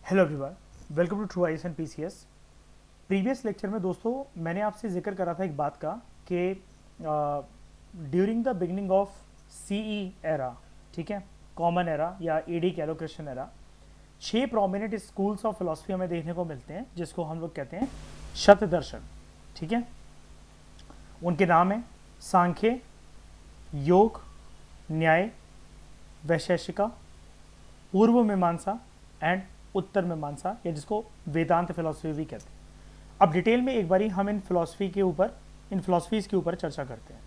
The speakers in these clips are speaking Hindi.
Hello everyone, welcome to true IAS and PCS. Previous lecture में दोस्तों मैंने आपसे जिक्र करा था एक बात का कि during the beginning of CE era, ठीक है, कॉमन एरा या एडी कह लो Christian era, 6 prominent schools of philosophy हमें देखने को मिलते हैं जिसको हम लोग कहते हैं शत दर्शन। ठीक है, उनके नाम हैं सांख्य, योग, न्याय, वैशेषिका, पूर्व मीमांसा एंड उत्तर मीमांसा, या जिसको वेदांत फिलोसफी भी कहते हैं। अब डिटेल में एक बारी हम इन फिलोसफीज के ऊपर चर्चा करते हैं।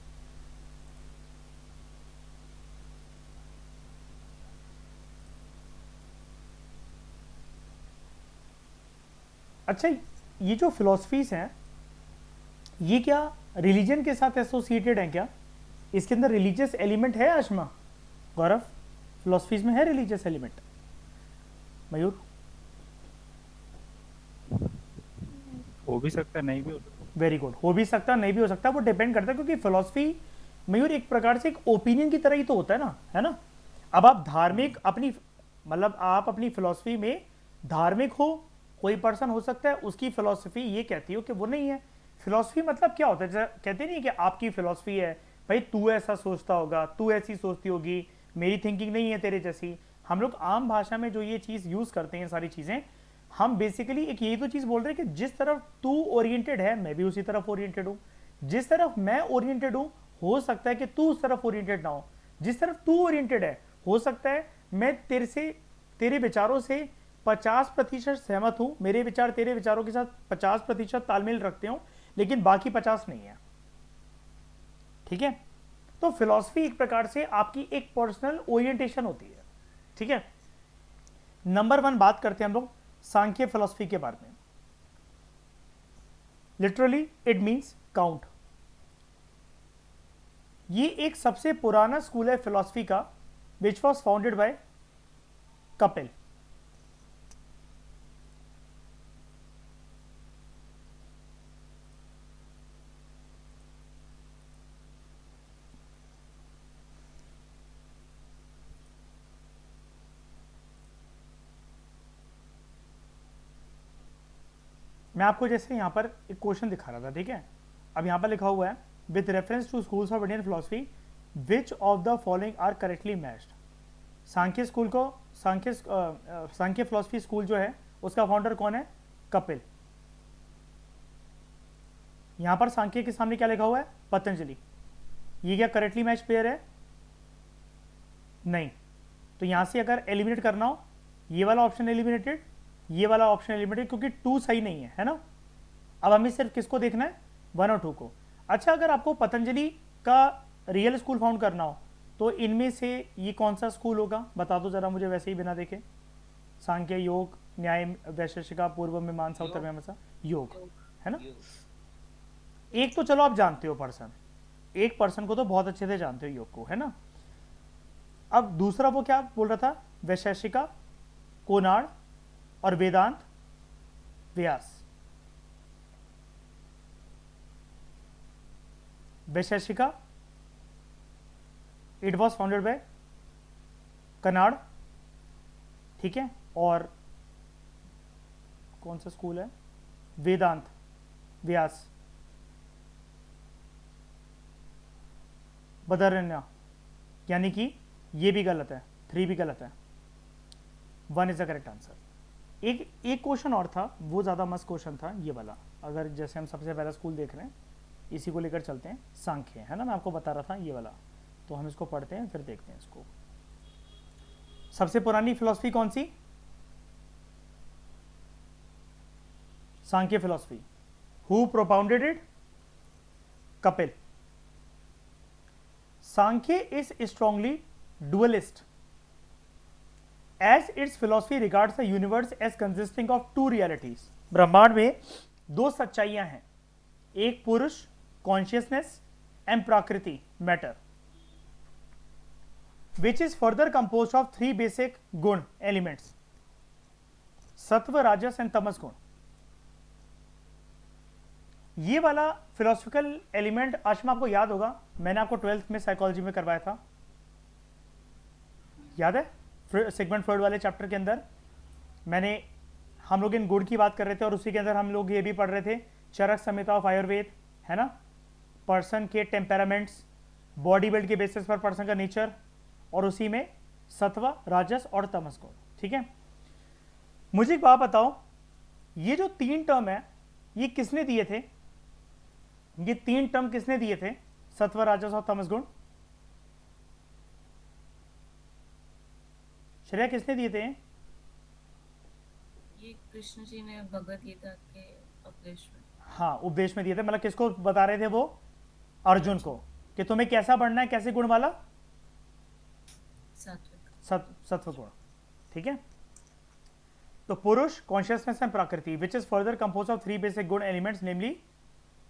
अच्छा, ये जो फिलोसफीज हैं ये क्या रिलीजन के साथ एसोसिएटेड हैं क्या? इसके अंदर रिलीजियस एलिमेंट है आशमा? गौरव, फिलोसफीज में है रिलीजियस एलिमेंट? मयूर? हो भी सकता है, नहीं भी हो सकता। Very good. हो भी सकता, नहीं भी हो सकता, वो डिपेंड करता है, क्योंकि फिलोसफी मयूर एक प्रकार से एक ओपिनियन की तरह ही तो होता है ना, है ना। अब आप धार्मिक अपनी मतलब आप अपनी फिलोसफी में धार्मिक हो, कोई पर्सन हो सकता है उसकी फिलोसफी ये कहती हो कि वो नहीं है। फिलोसफी मतलब क्या होता है? कहते नहीं कि आपकी फिलोसफी है, भाई तू ऐसा सोचता होगा, तू ऐसी सोचती होगी, मेरी थिंकिंग नहीं है तेरे जैसी। हम लोग आम भाषा में जो ये चीज़ यूज़ करते हैं सारी चीज़ें, हम बेसिकली एक यही तो चीज़ बोल रहे हैं कि जिस तरफ तू ओरिएंटेड है मैं भी उसी तरफ ओरिएंटेड हूँ, जिस तरफ मैं ओरिएंटेड हूँ हो सकता है कि तू उस तरफ ओरिएंटेड ना हो, जिस तरफ तू ओरिएंटेड है हो सकता है मैं तेरे विचारों से 50% सहमत हूं, मेरे विचार तेरे विचारों के साथ 50% तालमेल रखते हो, लेकिन बाकी 50 नहीं है। ठीक है, तो फिलॉसफी एक प्रकार से आपकी एक पर्सनल ओरिएंटेशन होती है। ठीक है, नंबर 1 बात करते हैं हम लोग सांख्य फिलॉसफी के बारे में। Literally it means count. ये एक सबसे पुराना स्कूल है फिलॉसफी का, which was founded bye Kapil. मैं आपको जैसे यहाँ पर एक क्वेश्चन दिखा रहा था, ठीक है। अब यहाँ पर लिखा हुआ है with reference to schools of Indian philosophy which of the following are correctly matched. Samkhya school को सांख्य फिलोसफी स्कूल जो है उसका फाउंडर कौन है? कपिल। यहाँ पर सांख्य के सामने क्या लिखा हुआ है? पतंजलि। ये क्या करेक्टली मैच पेयर है? नहीं। तो यहाँ से अगर एलिमिनेट करना हो, ये वाला ऑप्शन एलिमिनेटेड, ये वाला ऑप्शन एलिमिनेटेड, क्योंकि 2 सही नहीं है ना। अब हमें सिर्फ किसको देखना है? 1 और 2 को। अच्छा, अगर आपको पतंजलि का रियल स्कूल फाउंड करना हो तो इनमें से ये कौन सा स्कूल होगा? बता दो जरा मुझे, वैसे ही बिना देखे। सांख्य, योग, न्याय, वैशेषिका, पूर्व मीमांसा, उत्तर मीमांसा, योग, है ना। एक तो चलो आप जानते हो पर्सन, एक पर्सन को तो बहुत अच्छे से जानते हो, योग को, है ना। अब दूसरा वो क्या बोल रहा था? वैशेषिका, कोनाड और Vedanta, Vyasa. Vaisheshika it was founded by Kanada, ठीक है। और कौन सा स्कूल है? वेदांत, व्यास। बदरण्य, यानी कि ये भी गलत है, 3 भी गलत है, 1 इज द करेक्ट आंसर। एक क्वेश्चन और था, वो ज़्यादा मस्त क्वेश्चन था ये वाला। अगर जैसे हम सबसे पहला स्कूल देख रहे हैं, इसी को लेकर चलते हैं, सांख्य, है ना। मैं आपको बता रहा था ये वाला, तो हम इसको पढ़ते हैं फिर देखते हैं इसको। सबसे पुरानी फिलॉसफी कौन सी? Sankhya philosophy. Who propounded it? Kapil. Sankhya is strongly dualist as its philosophy regards the universe as consisting of 2 realities. ब्रह्मांड में 2 सच्चाइयां हैं, एक Purusha consciousness and Prakriti matter, which is further composed of 3 basic गुण elements, सत्व, राजस एंड तमस गुण। ये वाला फिलोसफिकल एलिमेंट आशमा आपको याद होगा, मैंने आपको 12th में साइकोलॉजी में करवाया था, याद है? सिगमंड फ्रॉइड वाले चैप्टर के अंदर मैंने हम लोग इन गुण की बात कर रहे थे और उसी के अंदर हम लोग ये भी पढ़ रहे थे चरक संहिता ऑफ आयुर्वेद, है ना, पर्सन के टेम्पेरामेंट्स, बॉडी बिल्ड के बेसिस पर पर्सन का नेचर, और उसी में सत्व, राजस और तमस गुण। ठीक है, मुझे एक बात बताओ, ये जो 3 टर्म है ये किसने दिए थे? ये 3 टर्म किसने दिए थे, सत्व, राजस और तमस गुण? श्रेया किसने दिए थे? ये कृष्ण जी ने भगवत गीता के उपदेश में। हाँ, उपदेश में दिए थे, मतलब किसको बता रहे थे वो? अर्जुन को, कि तुम्हें कैसा बढ़ना है, कैसे गुण वाला? सत्व गुण। ठीक है, तो पुरुष, कॉन्शियसनेस एंड प्रकृति, which is further compose of 3 basic गुण एलिमेंट्स, नेमली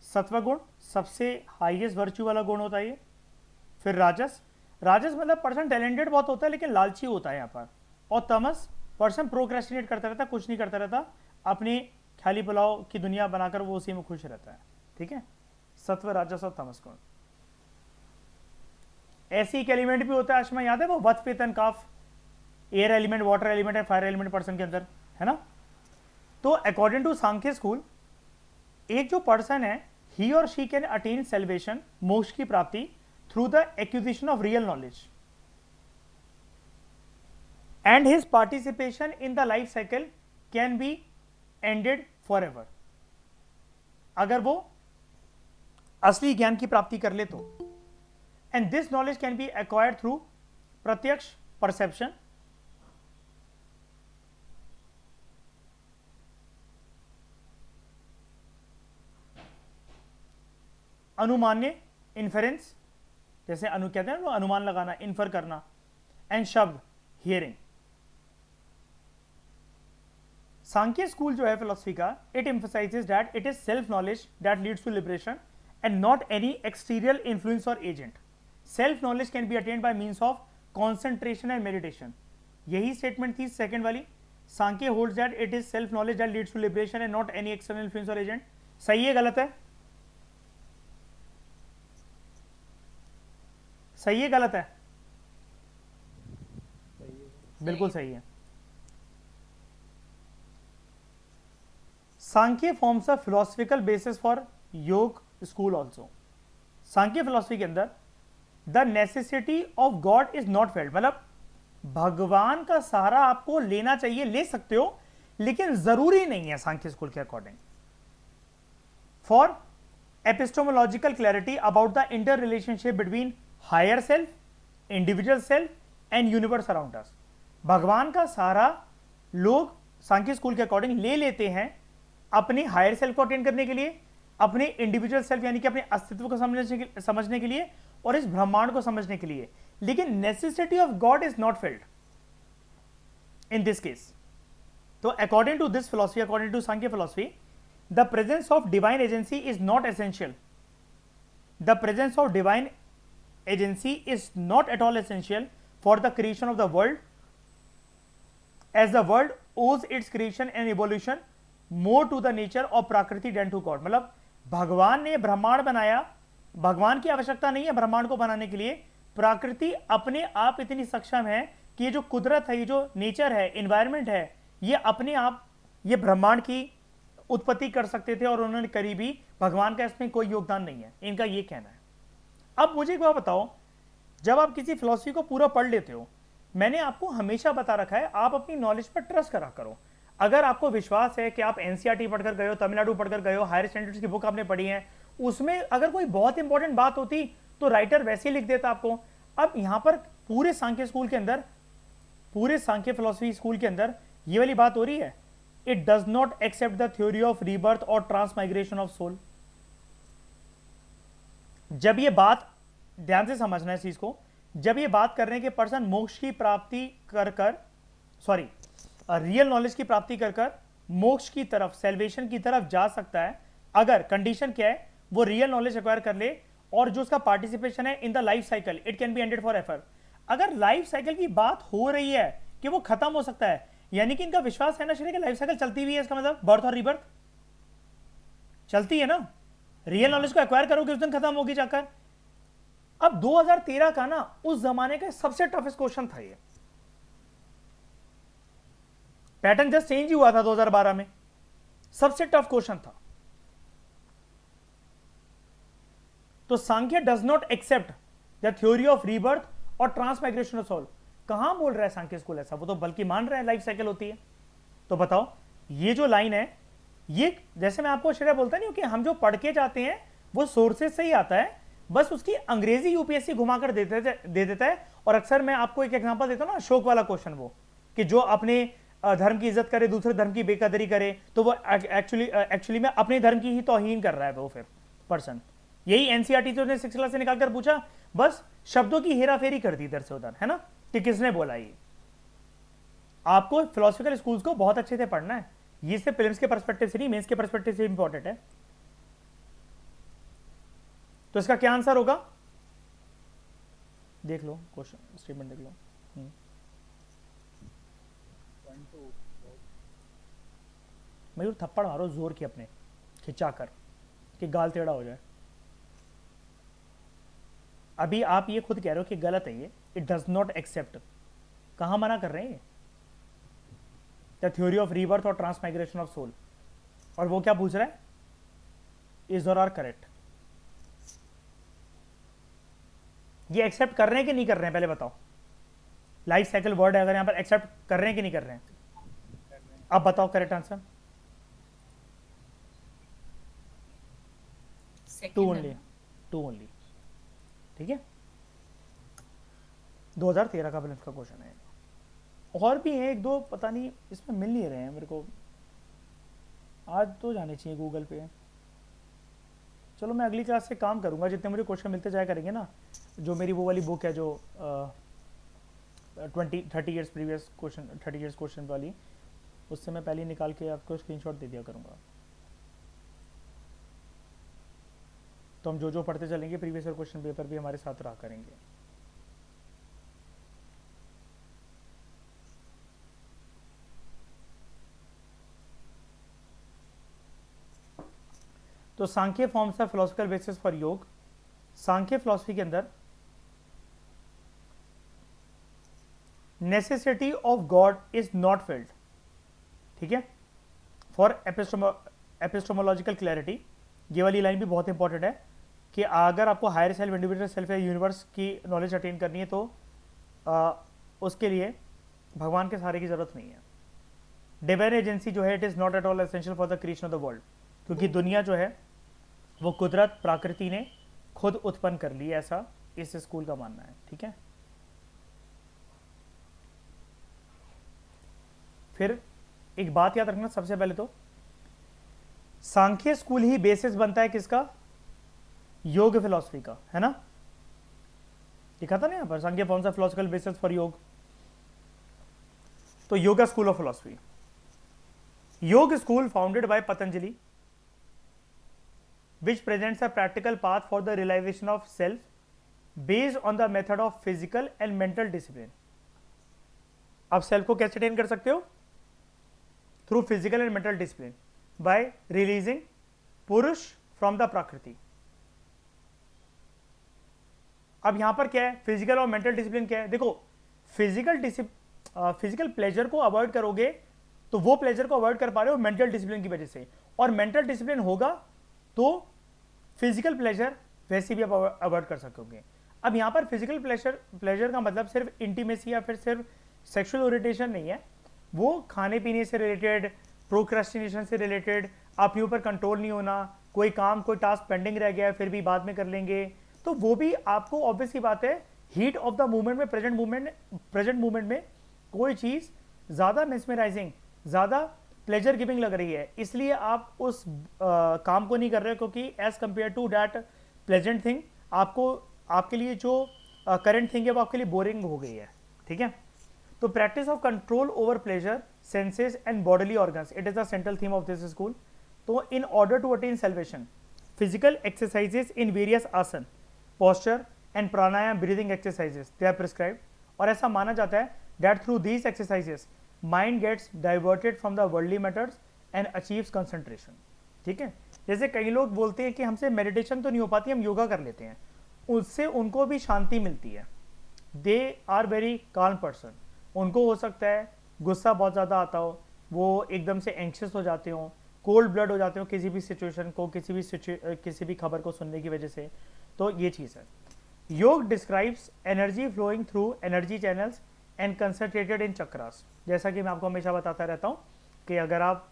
सत्व गुण सबसे हाईएस्ट वर्च्यू वाला गुण होता है ये। फिर राजस, राजस मतलब पर्सन टैलेंटेड बहुत होता है लेकिन लालची होता है यहाँ पर। और तमस, पर्सन प्रोक्रेस्टिनेट करता रहता है, कुछ नहीं करता रहता, अपनी खाली पुलाव की दुनिया बनाकर वो उसी में खुश रहता है। ठीक है, सत्व, राजस और तमस गुण। ऐसी एक एलिमेंट भी होता है आशमा, याद है वो वत, पित्त, काफ, एयर एलिमेंट, वाटर एलिमेंट है, फायर एलिमेंट पर्सन के अंदर, है ना। तो अकॉर्डिंग टू सांख्य स्कूल, एक जो पर्सन है ही और शी कैन अटेन सेल्वेशन, मोक्ष की प्राप्ति, through the acquisition of real knowledge and his participation in the life cycle can be ended for ever. अगर वो असली ज्ञान की प्राप्ति कर ले तो, and this knowledge can B acquired through प्रत्यक्ष, परसेप्शन, अनुमान्य, इन्फेरेंस, जैसे कहते हैं ना अनुमान लगाना, इन्फर करना, एंड शब्द, हियरिंग। सांख्य स्कूल जो है फिलोसफी का, it emphasises that it is self knowledge that leads to liberation and not any exterior influence और agent. Self knowledge can be attend by means of concentration and meditation. यही स्टेटमेंट थी सेकंड वाली, Sankhya holds that it is self knowledge that leads to liberation and not any external influence और एजेंट। सही है, गलत है? सही है, गलत है? बिल्कुल सही है। Sankhya forms a philosophical basis for योग स्कूल ऑल्सो। सांख्य फिलोसफी के अंदर the necessity of God is not felt, मतलब भगवान का सहारा आपको लेना चाहिए, ले सकते हो, लेकिन जरूरी नहीं है सांख्य स्कूल के according. For epistemological clarity about the inter relationship between higher self, individual self and universe around us. भगवान का सहारा लोग सांख्य स्कूल के अकॉर्डिंग ले लेते हैं अपनी हायर सेल्फ को अटेन करने के लिए, अपने इंडिविजुअल सेल्फ यानी कि अपने अस्तित्व को समझने के लिए और इस ब्रह्मांड को समझने के लिए, लेकिन necessity of God is not felt in this case. तो according to this philosophy, according to Sankhya philosophy, the presence of divine agency is not essential. The presence of divine agency is not at all essential for the creation of the world, as the world owes its creation and evolution more to the nature of prakriti than to God। मतलब भगवान ने ब्रह्मांड बनाया, भगवान की आवश्यकता नहीं है ब्रह्मांड को बनाने के लिए, प्रकृति अपने आप इतनी सक्षम है कि ये जो कुदरत है, ये जो नेचर है, एनवायरमेंट है, ये अपने आप ये ब्रह्मांड की उत्पत्ति कर सकते थे और उन्होंने करी भी, भगवान का इसमें कोई योगदान नहीं है, इनका ये कहना है। अब मुझे एक बात बताओ, जब आप किसी फिलॉसफी को पूरा पढ़ लेते हो, मैंने आपको हमेशा बता रखा है आप अपनी नॉलेज पर ट्रस्ट करा करो। अगर आपको विश्वास है कि आप एनसीईआरटी पढ़कर गए हो, तमिलनाडु पढ़कर गए हो, हायर स्टैंडर्ड्स की बुक आपने पढ़ी है, उसमें अगर कोई बहुत इंपॉर्टेंट बात होती तो राइटर वैसे ही लिख देता आपको। अब यहां पर पूरे सांख्य स्कूल के अंदर, पूरे सांख्य फिलॉसफी स्कूल के अंदर ये वाली बात हो रही है, it does not accept the theory of rebirth और ट्रांसमाइग्रेशन ऑफ सोल। जब ये बात, ध्यान से समझना है इस चीज को, जब ये बात कर रहे हैं कि पर्सन मोक्ष की प्राप्ति कर कर, सॉरी रियल नॉलेज की प्राप्ति कर कर मोक्ष की तरफ, सेल्वेशन की तरफ जा सकता है, अगर कंडीशन क्या है, वो रियल नॉलेज एक्वायर कर ले और जो उसका पार्टिसिपेशन है in the life cycle, it can be ended for ever. अगर लाइफ साइकिल की बात हो रही है कि वो खत्म हो सकता है, यानी कि इनका विश्वास है ना श्रेय कि लाइफ साइकिल चलती हुई है, इसका मतलब बर्थ और रीबर्थ चलती है ना, रियल नॉलेज को एक्वायर करोगे उस दिन खत्म होगी जाकर। अब 2013 का ना उस जमाने का सबसे टफेस्ट क्वेश्चन था ये। पैटर्न जस्ट चेंज ही हुआ था 2012 में, सबसे टफ क्वेश्चन था। तो Sankhya does not accept the theory of rebirth और ट्रांसमाइग्रेशन ऑफ सोल। कहां बोल रहा है सांख्य स्कूल ऐसा? वो तो बल्कि मान रहे हैं लाइफ साइकिल होती है। तो बताओ, ये जो लाइन है, ये जैसे मैं आपको श्रेय बोलता नहीं हूं कि हम जो पढ़ के जाते हैं वो सोर्सेज से ही आता है, बस उसकी अंग्रेजी यूपीएससी घुमाकर दे देता है। और अक्सर मैं आपको एक एग्जांपल देता हूं ना, अशोक वाला क्वेश्चन, वो कि जो अपने धर्म की इज्जत करे दूसरे धर्म की बेकदरी करे, तो वो एक्चुअली में अपने धर्म की ही तौहीन कर रहा है वो फिर पर्सन। यही एनसीईआरटी तो ने 6 क्लास से निकालकर पूछा, बस शब्दों की हेराफेरी कर दी इधर से उधर, है ना, कि किसने बोला ये। आपको फिलोसफिकल स्कूल्स को बहुत अच्छे से पढ़ना है, ये सिर्फ प्रीलिम्स के पर्सपेक्टिव से नहीं, मेंस के पर्सपेक्टिव से इंपॉर्टेंट है। तो इसका क्या आंसर होगा? देख लो क्वेश्चन स्टेटमेंट देख लो। मयूर थप्पड़ मारो जोर की अपने खिंचा कर कि गाल टेढ़ा हो जाए। अभी आप ये खुद कह रहे हो कि गलत है ये, इट डज नॉट एक्सेप्ट। कहां मना कर रहे हैं? द थ्योरी ऑफ रीबर्थ और ट्रांसमाइग्रेशन ऑफ सोल। और वो क्या पूछ रहा है? इज और आर करेक्ट। ये एक्सेप्ट कर रहे हैं कि नहीं कर रहे हैं पहले बताओ। लाइफ साइकिल वर्ड है, अगर यहां पर एक्सेप्ट कर रहे हैं कि नहीं कर रहे हैं? अब बताओ करेक्ट आंसर। To only. ठीक है, 2013 का प्रीलिम्स का क्वेश्चन है। और भी है एक दो, पता नहीं इसमें मिल नहीं रहे हैं मेरे को, आज तो जाने चाहिए गूगल पे। चलो मैं अगली क्लास से काम करूंगा, जितने मुझे क्वेश्चन मिलते जाया करेंगे ना। जो मेरी वो वाली बुक है जो 30 years previous question, 30 years question वाली, उससे मैं पहले निकाल के आपको स्क्रीनशॉट दे दिया करूंगा। तो हम जो जो पढ़ते चलेंगे प्रीवियस ईयर क्वेश्चन पेपर भी हमारे साथ रहा करेंगे। तो Sankhya forms of philosophical basis for Yoga. Sankhya philosophy के अंदर necessity of God is not felt, ठीक है, फॉर एपिस्टोमोलॉजिकल क्लैरिटी। ये वाली लाइन भी बहुत इंपॉर्टेंट है कि अगर आपको हायर सेल्फ, इंडिविजुअल सेल्फ या यूनिवर्स की नॉलेज अटेन करनी है तो उसके लिए भगवान के सहारे की जरूरत नहीं है। डिवाइन एजेंसी जो है, it is not at all essential for the creation of the world, क्योंकि दुनिया जो है वो कुदरत, प्रकृति ने खुद उत्पन्न कर ली, ऐसा इस स्कूल का मानना है। ठीक है, फिर एक बात याद रखना, सबसे पहले तो सांख्य स्कूल ही बेसिस बनता है किसका? योग फिलॉसफी का, है ना। लिखा था ना यहां पर, Sankhya forms of philosophical basis for Yoga. तो yoga school of philosophy, Yoga school founded by Patanjali, which presents a practical path for the realization of self based on the method of physical and mental discipline। आप सेल्फ को कैसे अटेन कर सकते हो? Through physical and mental discipline, bye releasing पुरुष फ्रॉम द प्रकृति। अब यहां पर क्या है? फिजिकल और मेंटल डिसिप्लिन क्या है? देखो, फिजिकल प्लेजर को अवॉइड करोगे तो वो प्लेजर को अवॉइड कर पा रहे हो मेंटल डिसिप्लिन की वजह से, और मेंटल डिसिप्लिन होगा तो फिजिकल प्लेजर वैसे भी आप अवॉइड कर सकोगे। अब यहाँ पर फिजिकल प्लेजर का मतलब सिर्फ इंटीमेसी या फिर सिर्फ सेक्सुअल ओरिएंटेशन नहीं है, वो खाने पीने से रिलेटेड, प्रोक्रेस्टिनेशन से रिलेटेड, अपने ऊपर कंट्रोल नहीं होना, कोई काम, कोई टास्क पेंडिंग रह गया फिर भी बाद में कर लेंगे, तो वो भी आपको ऑब्वियस ही बात है हीट ऑफ द मूवमेंट में, प्रेजेंट मूवमेंट में कोई चीज़ ज़्यादा मेस्मराइजिंग, ज़्यादा प्लेजर गिविंग लग रही है, इसलिए आप उस काम को नहीं कर रहे हो, क्योंकि as compare to that pleasant thing आपके लिए जो करंट थिंग है वो आपके लिए बोरिंग हो गई है। ठीक है, तो practice of control over pleasure, senses and bodily organs, it is the central theme of this school. तो in order to attain salvation, physical exercises in various asana, posture and pranayama, breathing exercises they are prescribed, और ऐसा माना जाता है that through these exercises mind gets diverted from the worldly matters and achieves concentration. ठीक है, जैसे कई लोग बोलते हैं कि हमसे मेडिटेशन तो नहीं हो पाती, हम योगा कर लेते हैं, उससे उनको भी शांति मिलती है। They are very calm person, उनको हो सकता है गुस्सा बहुत ज़्यादा आता हो, वो एकदम से एंक्शस हो जाते हो, कोल्ड ब्लड हो जाते हो किसी भी सिचुएशन को, किसी भी खबर को सुनने की वजह से। तो ये चीज़ है। Yoga describes energy flowing through energy channels and concentrated in chakras. जैसा कि मैं आपको हमेशा बताता रहता हूँ कि अगर आप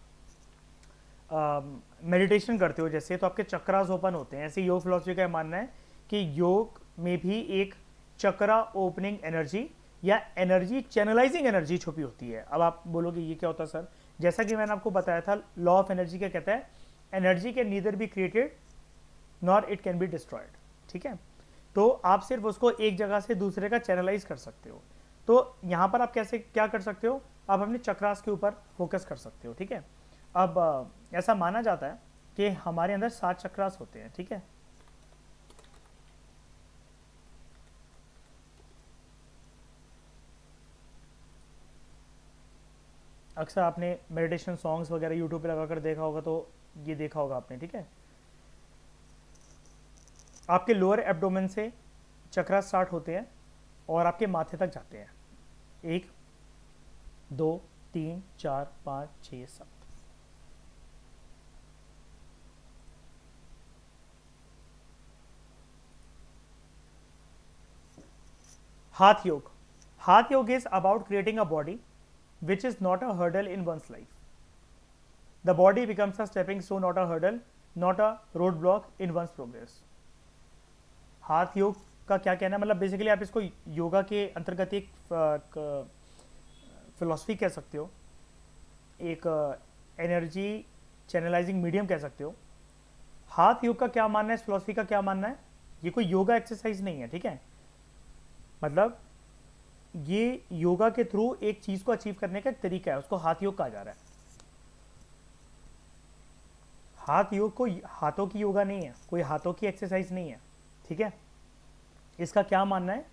मेडिटेशन करते हो जैसे, तो आपके चक्रास ओपन होते हैं। ऐसे योग फिलोसफी का मानना है कि योग में भी एक चक्रा ओपनिंग एनर्जी या एनर्जी चैनलाइजिंग एनर्जी छुपी होती है। अब आप बोलोगे ये क्या होता है सर? जैसा कि मैंने आपको बताया था, लॉ ऑफ एनर्जी क्या कहता है, energy can neither be created nor it can be destroyed. ठीक है, तो आप सिर्फ उसको एक जगह से दूसरे का चैनलाइज कर सकते हो। तो यहाँ पर आप कैसे क्या कर सकते हो, आप अपने चक्रास के ऊपर फोकस कर सकते हो। ठीक है, अब ऐसा माना जाता है कि हमारे अंदर 7 चक्रास होते हैं। ठीक है, अक्सर आपने मेडिटेशन सॉन्ग्स वगैरह यूट्यूब पे लगाकर देखा होगा, तो ये देखा होगा आपने। ठीक है, आपके लोअर एब्डोमेन से चक्रा स्टार्ट होते हैं और आपके माथे तक जाते हैं। 1 2 3 4 5 6 7। हाथ योग। हाथ योग is about creating a body which is not a hurdle in one's life. The body becomes a stepping stone, not a hurdle, not a roadblock in one's progress. हाथ योग का क्या कहना है, मतलब बेसिकली आप इसको योगा के अंतर्गत एक फिलॉसफी कह सकते हो, एक एनर्जी चैनलाइजिंग मीडियम कह सकते हो। हाथ योग का क्या मानना है, इस फिलॉसफी का क्या मानना है, ये कोई योगा एक्सरसाइज नहीं है। ठीक है, मतलब ये योगा के थ्रू एक चीज को अचीव करने का एक तरीका है, उसको हाथ योग कहा जा रहा है। हाथ योग को हाथों की योगा नहीं है, कोई हाथों की एक्सरसाइज नहीं है। ठीक है, इसका क्या मानना है,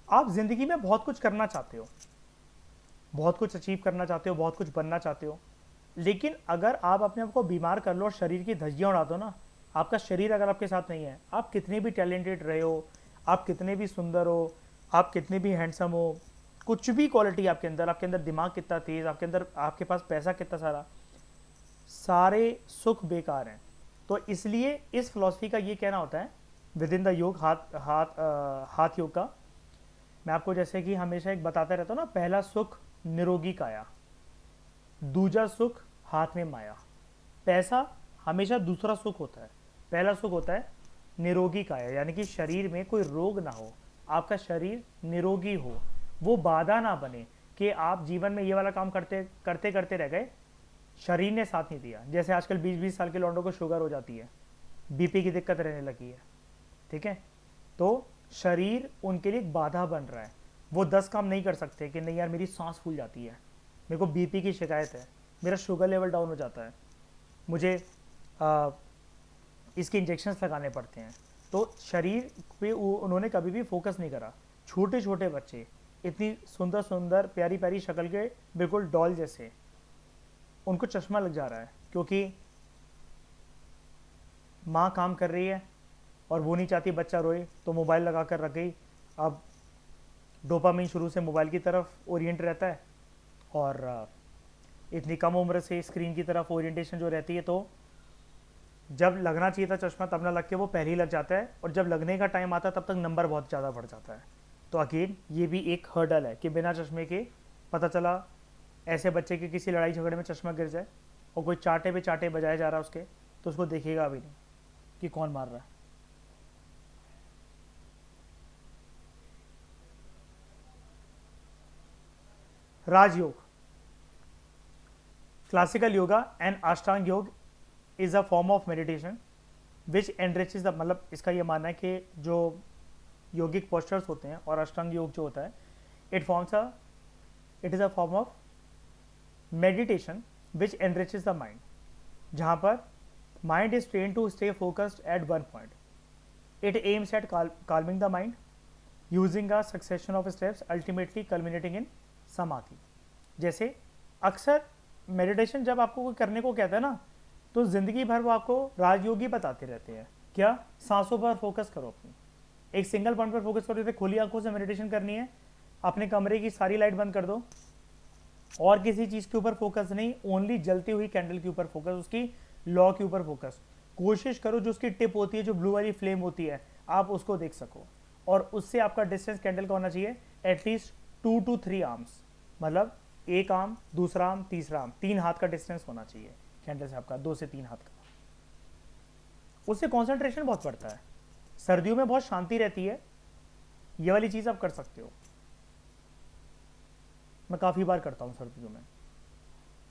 आप जिंदगी में बहुत कुछ करना चाहते हो, बहुत कुछ अचीव करना चाहते हो, बहुत कुछ बनना चाहते हो, लेकिन अगर आप अपने आप को बीमार कर लो और शरीर की धज्जियां उड़ा दो ना, आपका शरीर अगर आपके साथ नहीं है, आप कितने भी टैलेंटेड रहे हो, आप कितने भी सुंदर हो, आप कितने भी हैंडसम हो, कुछ भी क्वालिटी आपके अंदर दिमाग कितना तेज, आपके अंदर आपके पास पैसा कितना सारा, सारे सुख बेकार हैं। तो इसलिए इस फिलॉसफी का ये कहना होता है विद इन द योग, हाथ योग का। मैं आपको जैसे कि हमेशा एक बताता रहता हूँ ना, पहला सुख निरोगी काया, दूजा सुख हाथ में माया। पैसा हमेशा दूसरा सुख होता है, पहला सुख होता है निरोगी काया, यानी कि शरीर में कोई रोग ना हो, आपका शरीर निरोगी हो, वो बाधा ना बने कि आप जीवन में ये वाला काम करते करते करते रह गए, शरीर ने साथ नहीं दिया। जैसे आजकल 20-20 साल के लौंडों को शुगर हो जाती है, बीपी की दिक्कत रहने लगी है। ठीक है, तो शरीर उनके लिए एक बाधा बन रहा है, वो 10 काम नहीं कर सकते कि नहीं यार मेरी सांस फूल जाती है, मेरे को बीपी की शिकायत है, मेरा शुगर लेवल डाउन हो जाता है, मुझे इसके इंजेक्शन्स लगाने पड़ते हैं। तो शरीर पे उन्होंने कभी भी फोकस नहीं करा। छोटे छोटे बच्चे इतनी सुंदर सुंदर प्यारी प्यारी शक्ल के, बिल्कुल डॉल जैसे, उनको चश्मा लग जा रहा है क्योंकि माँ काम कर रही है और वो नहीं चाहती बच्चा रोए, तो मोबाइल लगा कर रख गई। अब डोपामिन शुरू से मोबाइल की तरफ ओरिएंट रहता है और इतनी कम उम्र से स्क्रीन की तरफ ओरिएंटेशन जो रहती है, तो जब लगना चाहिए था चश्मा तब ना लग के वो पहले ही लग जाता है, और जब लगने का टाइम आता है तब तक नंबर बहुत ज़्यादा बढ़ जाता है। तो अगेन ये भी एक हर्डल है कि बिना चश्मे के, पता चला ऐसे बच्चे के किसी लड़ाई झगड़े में चश्मा गिर जाए और कोई चाटे पे चाटे बजाया जा रहा है उसके, तो उसको देखेगा भी नहीं कि कौन मार रहा है। राजयोग, classical yoga and Ashtanga yoga is a form of meditation which enriches the, मतलब इसका ये मानना है कि जो योगिक पोस्चर्स होते हैं और अष्टांग योग जो होता है, it is a form of meditation which enriches the mind, जहाँ पर mind is train to stay focused at one point. It aims at calming the mind using a succession of steps ultimately culminating in samadhi. जैसे अक्सर मेडिटेशन जब आपको कोई करने को कहता है ना, तो ज़िंदगी भर वो आपको राजयोगी बताते रहते हैं, क्या सांसों पर फोकस करो, अपनी एक सिंगल पॉइंट पर फोकस करो। जैसे खुली आंखों से मेडिटेशन करनी है, अपने कमरे की सारी लाइट बंद कर दो और किसी चीज़ के ऊपर फोकस नहीं, ओनली जलती हुई कैंडल के ऊपर फोकस, उसकी लॉ के ऊपर फोकस। कोशिश करो जो उसकी टिप होती है, जो ब्लू वाली फ्लेम होती है, आप उसको देख सको, और उससे आपका डिस्टेंस कैंडल का होना चाहिए एटलीस्ट 2 to 3 आर्म्स, मतलब एक आर्म, दूसरा आर्म, तीसरा आर्म, 3 हाथ का डिस्टेंस होना चाहिए कैंडल से आपका, 2 से 3 हाथ का। उससे कॉन्सेंट्रेशन बहुत बढ़ता है, सर्दियों में बहुत शांति रहती है, ये वाली चीज़ आप कर सकते हो। मैं काफ़ी बार करता हूँ सर्दियों में।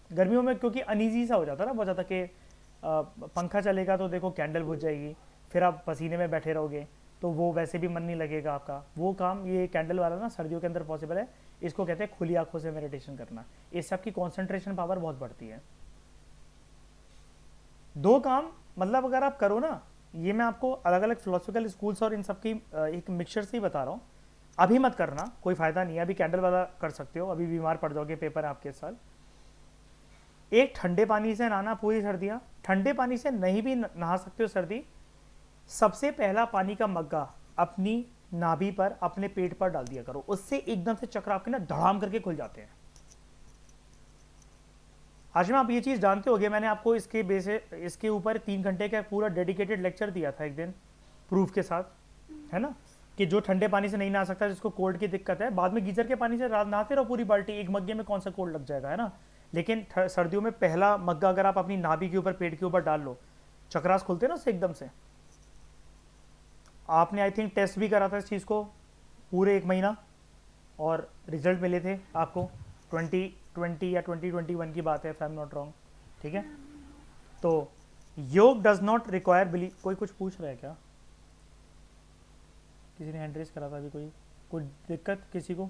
गर्मियों में क्योंकि अनईजी सा हो जाता है ना बहुत ज़्यादा, कि पंखा चलेगा तो देखो कैंडल बुझ जाएगी, फिर आप पसीने में बैठे रहोगे, तो वो वैसे भी मन नहीं लगेगा आपका। वो काम ये कैंडल वाला ना सर्दियों के अंदर पॉसिबल है। इसको कहते हैं खुली आंखों से मेडिटेशन करना। इससे आपकी कॉन्सेंट्रेशन पावर बहुत बढ़ती है। 2 काम मतलब अगर आप करो ना, ये मैं आपको अलग अलग फिलोसफिकल स्कूल्स और इन सब की एक मिक्सचर से ही बता रहा हूँ। अभी मत करना, कोई फ़ायदा नहीं है। अभी कैंडल वाला कर सकते हो, अभी बीमार पड़ जाओगे, पेपर है आपके साल। एक ठंडे पानी से नहाना पूरी सर्दियाँ, ठंडे पानी से नहीं भी नहा सकते हो सर्दी, सबसे पहला पानी का मग्गा अपनी नाभि पर, अपने पेट पर डाल दिया करो, उससे एकदम से चक्र आपके ना धड़ाम करके खुल जाते हैं। आज में आप ये चीज़ जानते होगे, मैंने आपको इसके ऊपर 3 घंटे का पूरा डेडिकेटेड लेक्चर दिया था एक दिन, प्रूफ के साथ, है ना, कि जो ठंडे पानी से नहीं नहा सकता, जिसको कोल्ड की दिक्कत है, बाद में गीजर के पानी से नहाते रहो पूरी बाल्टी, एक मग्गे में कौन सा कोल्ड लग जाएगा, है ना। लेकिन सर्दियों में पहला मग्गा अगर आप अपनी नाभि के ऊपर, पेट के ऊपर डाल लो, चक्रास खुलते ना उससे एकदम से। आपने आई थिंक टेस्ट भी करा था इस चीज़ को पूरे 1 महीना, और रिजल्ट मिले थे आपको। 2020 या 2021 की बात है, if I am not wrong, ठीक है। तो योग डज नॉट रिक्वायर बिलीव। कोई कुछ पूछ रहा है क्या? किसी ने हैंड रेस करा था अभी, कोई दिक्कत किसी को?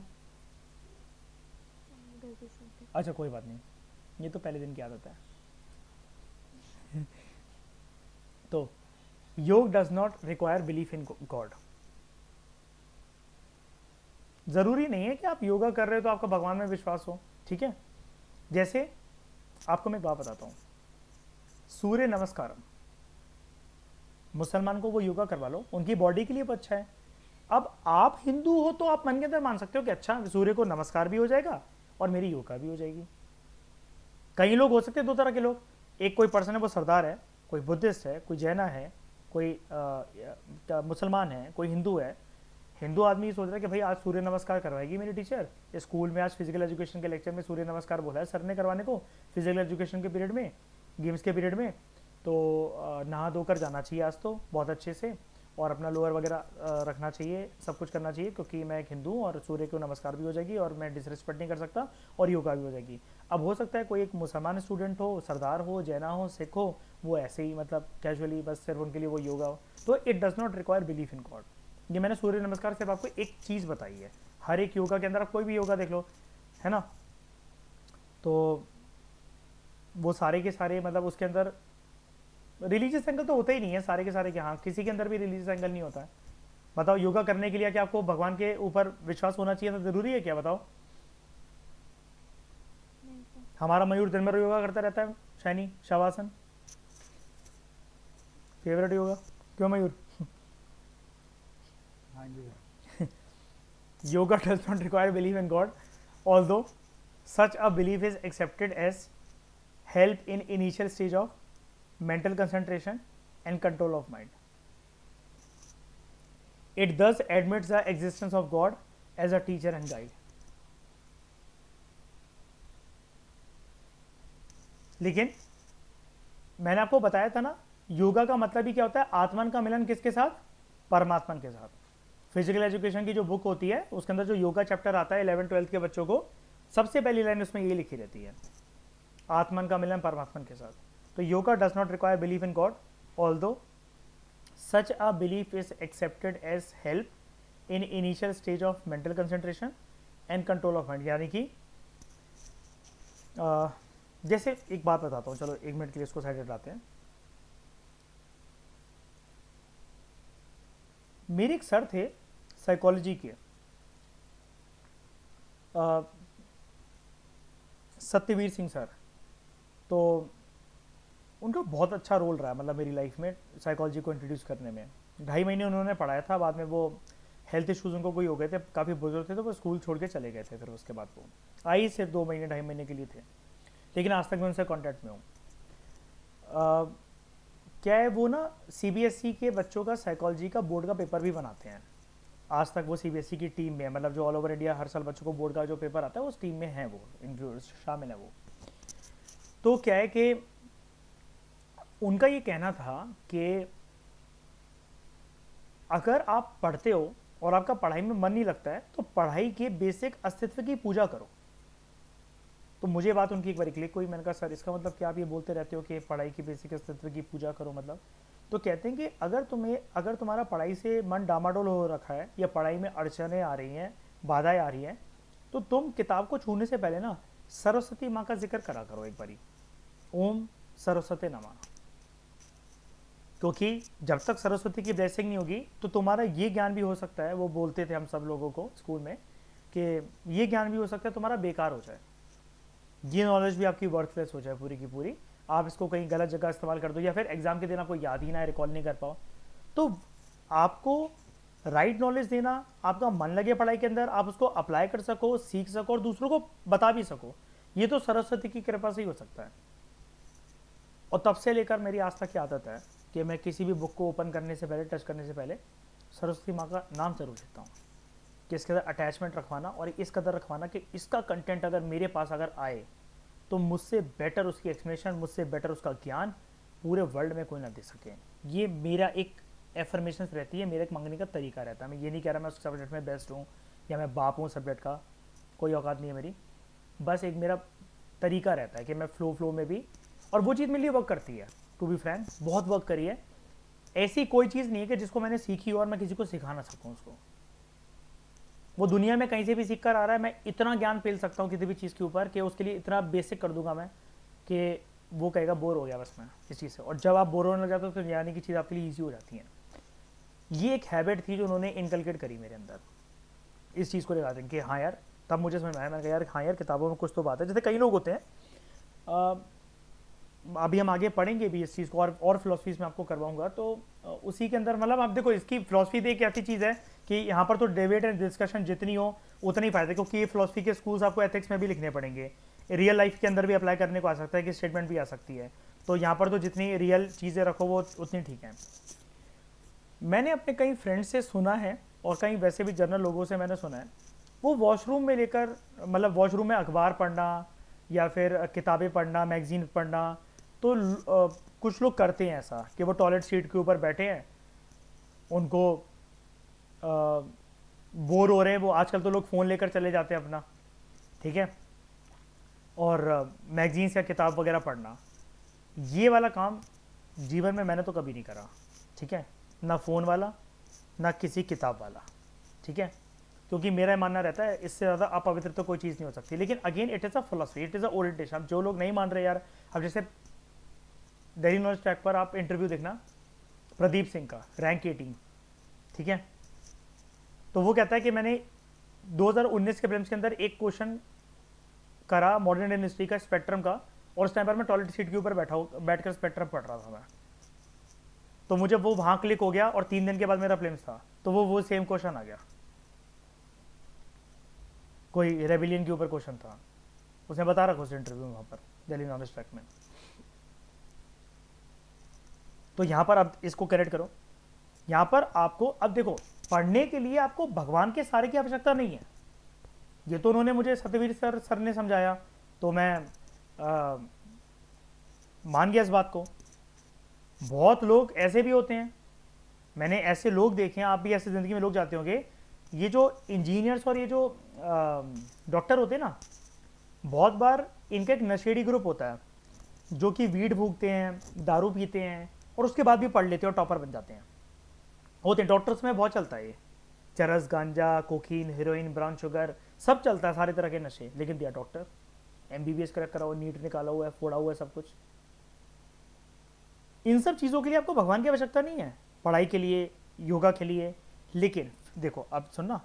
अच्छा कोई बात नहीं, ये तो पहले दिन की आदत है। तो योग does not require belief in God. जरूरी नहीं है कि आप योगा कर रहे हो तो आपका भगवान में विश्वास हो, ठीक है। जैसे आपको मैं एक बात बताता हूँ, सूर्य नमस्कारम, मुसलमान को वो योगा करवा लो, उनकी बॉडी के लिए बहुत अच्छा है। अब आप हिंदू हो तो आप मन के अंदर मान सकते हो कि अच्छा सूर्य को नमस्कार भी हो जाएगा और मेरी योगा भी हो जाएगी। कई लोग हो सकते हैं 2 तरह के लोग, एक कोई पर्सन है वो सरदार है, कोई बुद्धिस्ट है, कोई जैना है, कोई मुसलमान है, कोई हिंदू है। हिंदू आदमी सोच रहा है कि भाई आज सूर्य नमस्कार करवाएगी मेरी टीचर, स्कूल में आज फिजिकल एजुकेशन के लेक्चर में सूर्य नमस्कार बोला है सर ने करवाने को, फिजिकल एजुकेशन के पीरियड में, गेम्स के पीरियड में, तो नहा धोकर जाना चाहिए आज तो बहुत अच्छे से, और अपना लोअर वगैरह रखना चाहिए, सब कुछ करना चाहिए, क्योंकि मैं एक हिंदू हूँ और सूर्य को नमस्कार भी हो जाएगी और मैं डिसरिस्पेक्ट नहीं कर सकता और योगा भी हो जाएगी। अब हो सकता है कोई एक मुसलमान स्टूडेंट हो, सरदार हो, जैना हो, सिख हो, वो ऐसे ही मतलब कैजुअली बस सिर्फ उनके लिए वो योगा हो, तो it does not require belief in God. ये मैंने सूर्य नमस्कार सिर्फ आपको एक चीज़ बताई है, हर एक योगा के अंदर आप कोई भी योगा देख लो, है ना, तो वो सारे के सारे मतलब उसके अंदर रिलीजियस एंगल तो होता ही नहीं है सारे के सारे के। हाँ, किसी के अंदर भी रिलीजियस एंगल नहीं होता है। बताओ योगा करने के लिए क्या आपको भगवान के ऊपर विश्वास होना चाहिए, तो ज़रूरी है क्या? बताओ। हमारा मयूर दिन भर योगा करता रहता है, शैनी शवासन फेवरेट योगा, क्यों मयूर? हाँ जी। Yoga does not require belief in God, although such a belief is accepted as help in initial stage of mental concentration and control of mind. It thus admits the existence of God as a teacher and guide. लेकिन मैंने आपको बताया था ना, योगा का मतलब ही क्या होता है? आत्मन का मिलन किसके साथ? परमात्मन के साथ। फिजिकल एजुकेशन की जो बुक होती है उसके अंदर जो योगा चैप्टर आता है 11th-12th के बच्चों को, सबसे पहली लाइन उसमें ये लिखी रहती है, आत्मन का मिलन परमात्मन के साथ। तो yoga does not require belief in God, although such a belief is accepted as help in initial stage of mental concentration and control of mind. यानी कि जैसे एक बात बताता हूँ, चलो 1 मिनट के लिए इसको साइड हटाते हैं। मेरे एक सर थे साइकोलॉजी के, सत्यवीर सिंह सर, तो उनका बहुत अच्छा रोल रहा है मतलब मेरी लाइफ में साइकोलॉजी को इंट्रोड्यूस करने में। 2.5 महीने उन्होंने पढ़ाया था, बाद में वो हेल्थ इश्यूज़ उनको कोई हो गए थे, काफ़ी बुजुर्ग थे, तो वो स्कूल छोड़ के चले गए थे फिर उसके बाद वो। आई सिर्फ 2 महीने 2.5 महीने के लिए थे, लेकिन आज तक मैं उनसे कांटेक्ट में हूँ। क्या है वो ना सीबीएसई के बच्चों का साइकोलॉजी का बोर्ड का पेपर भी बनाते हैं। आज तक वो सीबीएसई की टीम में है, मतलब जो ऑल ओवर इंडिया हर साल बच्चों को बोर्ड का जो पेपर आता है उस टीम में है, वो इंक्लूड शामिल है वो। तो क्या है कि उनका ये कहना था कि अगर आप पढ़ते हो और आपका पढ़ाई में मन नहीं लगता है तो पढ़ाई के बेसिक अस्तित्व की पूजा करो। तो मुझे बात उनकी एक बार क्लिक हुई, मैंने कहा सर इसका मतलब क्या आप ये बोलते रहते हो कि पढ़ाई की बेसिक अस्तित्व की पूजा करो मतलब? तो कहते हैं कि अगर तुम्हारा पढ़ाई से मन डामाडोल हो रखा है या पढ़ाई में अड़चने आ रही हैं, बाधाएं आ रही हैं, तो तुम किताब को छूने से पहले ना सरस्वती माँ का जिक्र करा करो एक बारी, ओम सरस्वती नमः। क्योंकि जब तक सरस्वती की ब्लेसिंग नहीं होगी तो तुम्हारा ये ज्ञान भी हो सकता है, वो बोलते थे हम सब लोगों को स्कूल में कि ये ज्ञान भी हो सकता है तुम्हारा बेकार हो जाए, ये नॉलेज भी आपकी वर्थलेस हो जाए पूरी की पूरी, आप इसको कहीं गलत जगह इस्तेमाल कर दो या फिर एग्जाम के दिन आपको याद ही ना है, रिकॉल नहीं कर पाओ। तो आपको राइट नॉलेज देना, आपका मन लगे पढ़ाई के अंदर, आप उसको अप्लाई कर सको, सीख सको और दूसरों को बता भी सको, ये तो सरस्वती की कृपा से ही हो सकता है। और तब से लेकर मेरी आज तक की आदत है कि मैं किसी भी बुक को ओपन करने से पहले, टच करने से पहले सरस्वती माँ का नाम जरूर लेता हूँ कि इसके अंदर अटैचमेंट रखवाना और इस कदर रखवाना कि इसका कंटेंट अगर मेरे पास अगर आए तो मुझसे बेटर उसकी एक्सप्लेनेशन, मुझसे बेटर उसका ज्ञान पूरे वर्ल्ड में कोई ना दे सके। ये मेरा एक एफर्मेशन रहती है, मेरा एक मांगने का तरीका रहता है। मैं ये नहीं कह रहा मैं उस सब्जेक्ट में बेस्ट हूँ या मैं बाप हूँ सब्जेक्ट का, कोई औकात नहीं है मेरी, बस एक मेरा तरीका रहता है कि मैं फ्लो में भी, और वो चीज़ मेरे लिए वर्क करती है, टू बी फ्रैंक बहुत वर्क करी है। ऐसी कोई चीज़ नहीं है कि जिसको मैंने सीखी और मैं किसी को सिखा ना सकूँ उसको। वो दुनिया में कहीं से भी सीख कर आ रहा है, मैं इतना ज्ञान पेल सकता हूँ किसी भी चीज़ के ऊपर कि उसके लिए इतना बेसिक कर दूंगा मैं कि वो कहेगा बोर हो गया बस मैं इस चीज़ से। और जब आप बोर होने लग जाते हो तो जाने की चीज़ आपके लिए ईजी हो जाती है। ये एक हैबिट थी जो उन्होंने इनकलकेट करी मेरे अंदर इस चीज़ को रिगार्डिंग कि हाँ यार, तब मुझे समझ में आया, मैंने कहा यार हाँ यार किताबों में कुछ तो बात है। जैसे कई लोग होते हैं, अभी हम आगे पढ़ेंगे भी इस चीज़ को और फिलोसफीज में आपको करवाऊंगा, तो उसी के अंदर मतलब आप देखो इसकी फिलोसफी तो एक ऐसी चीज़ है कि यहाँ पर तो डिबेट एंड डिस्कशन जितनी हो उतनी फायदा, क्योंकि ये फिलोसफी के स्कूल्स आपको एथिक्स में भी लिखने पड़ेंगे, रियल लाइफ के अंदर भी अप्लाई करने को आ सकता है कि स्टेटमेंट भी आ सकती है। तो यहाँ पर तो जितनी रियल चीज़ें रखो वो उतनी ठीक है। मैंने अपने कई फ्रेंड्स से सुना है और कई वैसे भी जनरल लोगों से मैंने सुना है, वो वॉशरूम में लेकर मतलब वॉशरूम में अखबार पढ़ना या फिर किताबें पढ़ना, मैगजीन पढ़ना, तो कुछ लोग करते हैं ऐसा कि वो टॉयलेट सीट के ऊपर बैठे हैं, उनको बोर हो रहे हैं, वो आजकल तो लोग फ़ोन लेकर चले जाते हैं अपना, ठीक है, और मैगजीन्स या किताब वगैरह पढ़ना, ये वाला काम जीवन में मैंने तो कभी नहीं करा, ठीक है, ना फ़ोन वाला ना किसी किताब वाला, ठीक है, क्योंकि मेरा मानना रहता है इससे ज़्यादा अपवित्र तो कोई चीज़ नहीं हो सकती। लेकिन again it is a philosophy, it is a orientation. अब जो लोग नहीं मान रहे यार, अब जैसे डेली नॉलेज ट्रैक पर आप इंटरव्यू देखना प्रदीप सिंह का, रैंक 18, ठीक है, तो वो कहता है कि मैंने 2019 के प्रीलिम्स के अंदर एक क्वेश्चन करा मॉडर्न इंडियन हिस्ट्री का, स्पेक्ट्रम का, और उस टाइम पर मैं टॉयलेट सीट के ऊपर बैठकर स्पेक्ट्रम पढ़ रहा था मैं, तो मुझे वो वहाँ क्लिक हो गया और 3 दिन के बाद मेरा प्रीलिम्स था, तो वो सेम क्वेश्चन आ गया, कोई रेबिलियन के ऊपर क्वेश्चन था, उसने बता रखा उस इंटरव्यू में वहाँ पर डेली नॉलेज ट्रैक में। तो यहाँ पर अब इसको करेक्ट करो, यहाँ पर आपको अब देखो पढ़ने के लिए आपको भगवान के सहारे की आवश्यकता नहीं है, ये तो उन्होंने मुझे सत्यवीर सर ने समझाया, तो मैं मान गया इस बात को। बहुत लोग ऐसे भी होते हैं, मैंने ऐसे लोग देखे हैं, आप भी ऐसे ज़िंदगी में लोग जाते होंगे, ये जो इंजीनियर्स और ये जो डॉक्टर होते हैं ना, बहुत बार इनका एक नशेड़ी ग्रुप होता है जो कि वीड फूकते हैं, दारू पीते हैं और उसके बाद भी पढ़ लेते हैं और टॉपर बन जाते हैं, होते हैं। डॉक्टर्स में बहुत चलता है ये, चरस, गांजा, कोकीन, हीरोइन, ब्राउन शुगर, सब चलता है, सारे तरह के नशे, लेकिन दिया डॉक्टर, MBBS क्रैक करा हुआ, नीट निकाला हुआ है, फोड़ा हुआ है सब कुछ। इन सब चीज़ों के लिए आपको भगवान की आवश्यकता नहीं है, पढ़ाई के लिए, योगा के लिए। लेकिन देखो अब सुनना,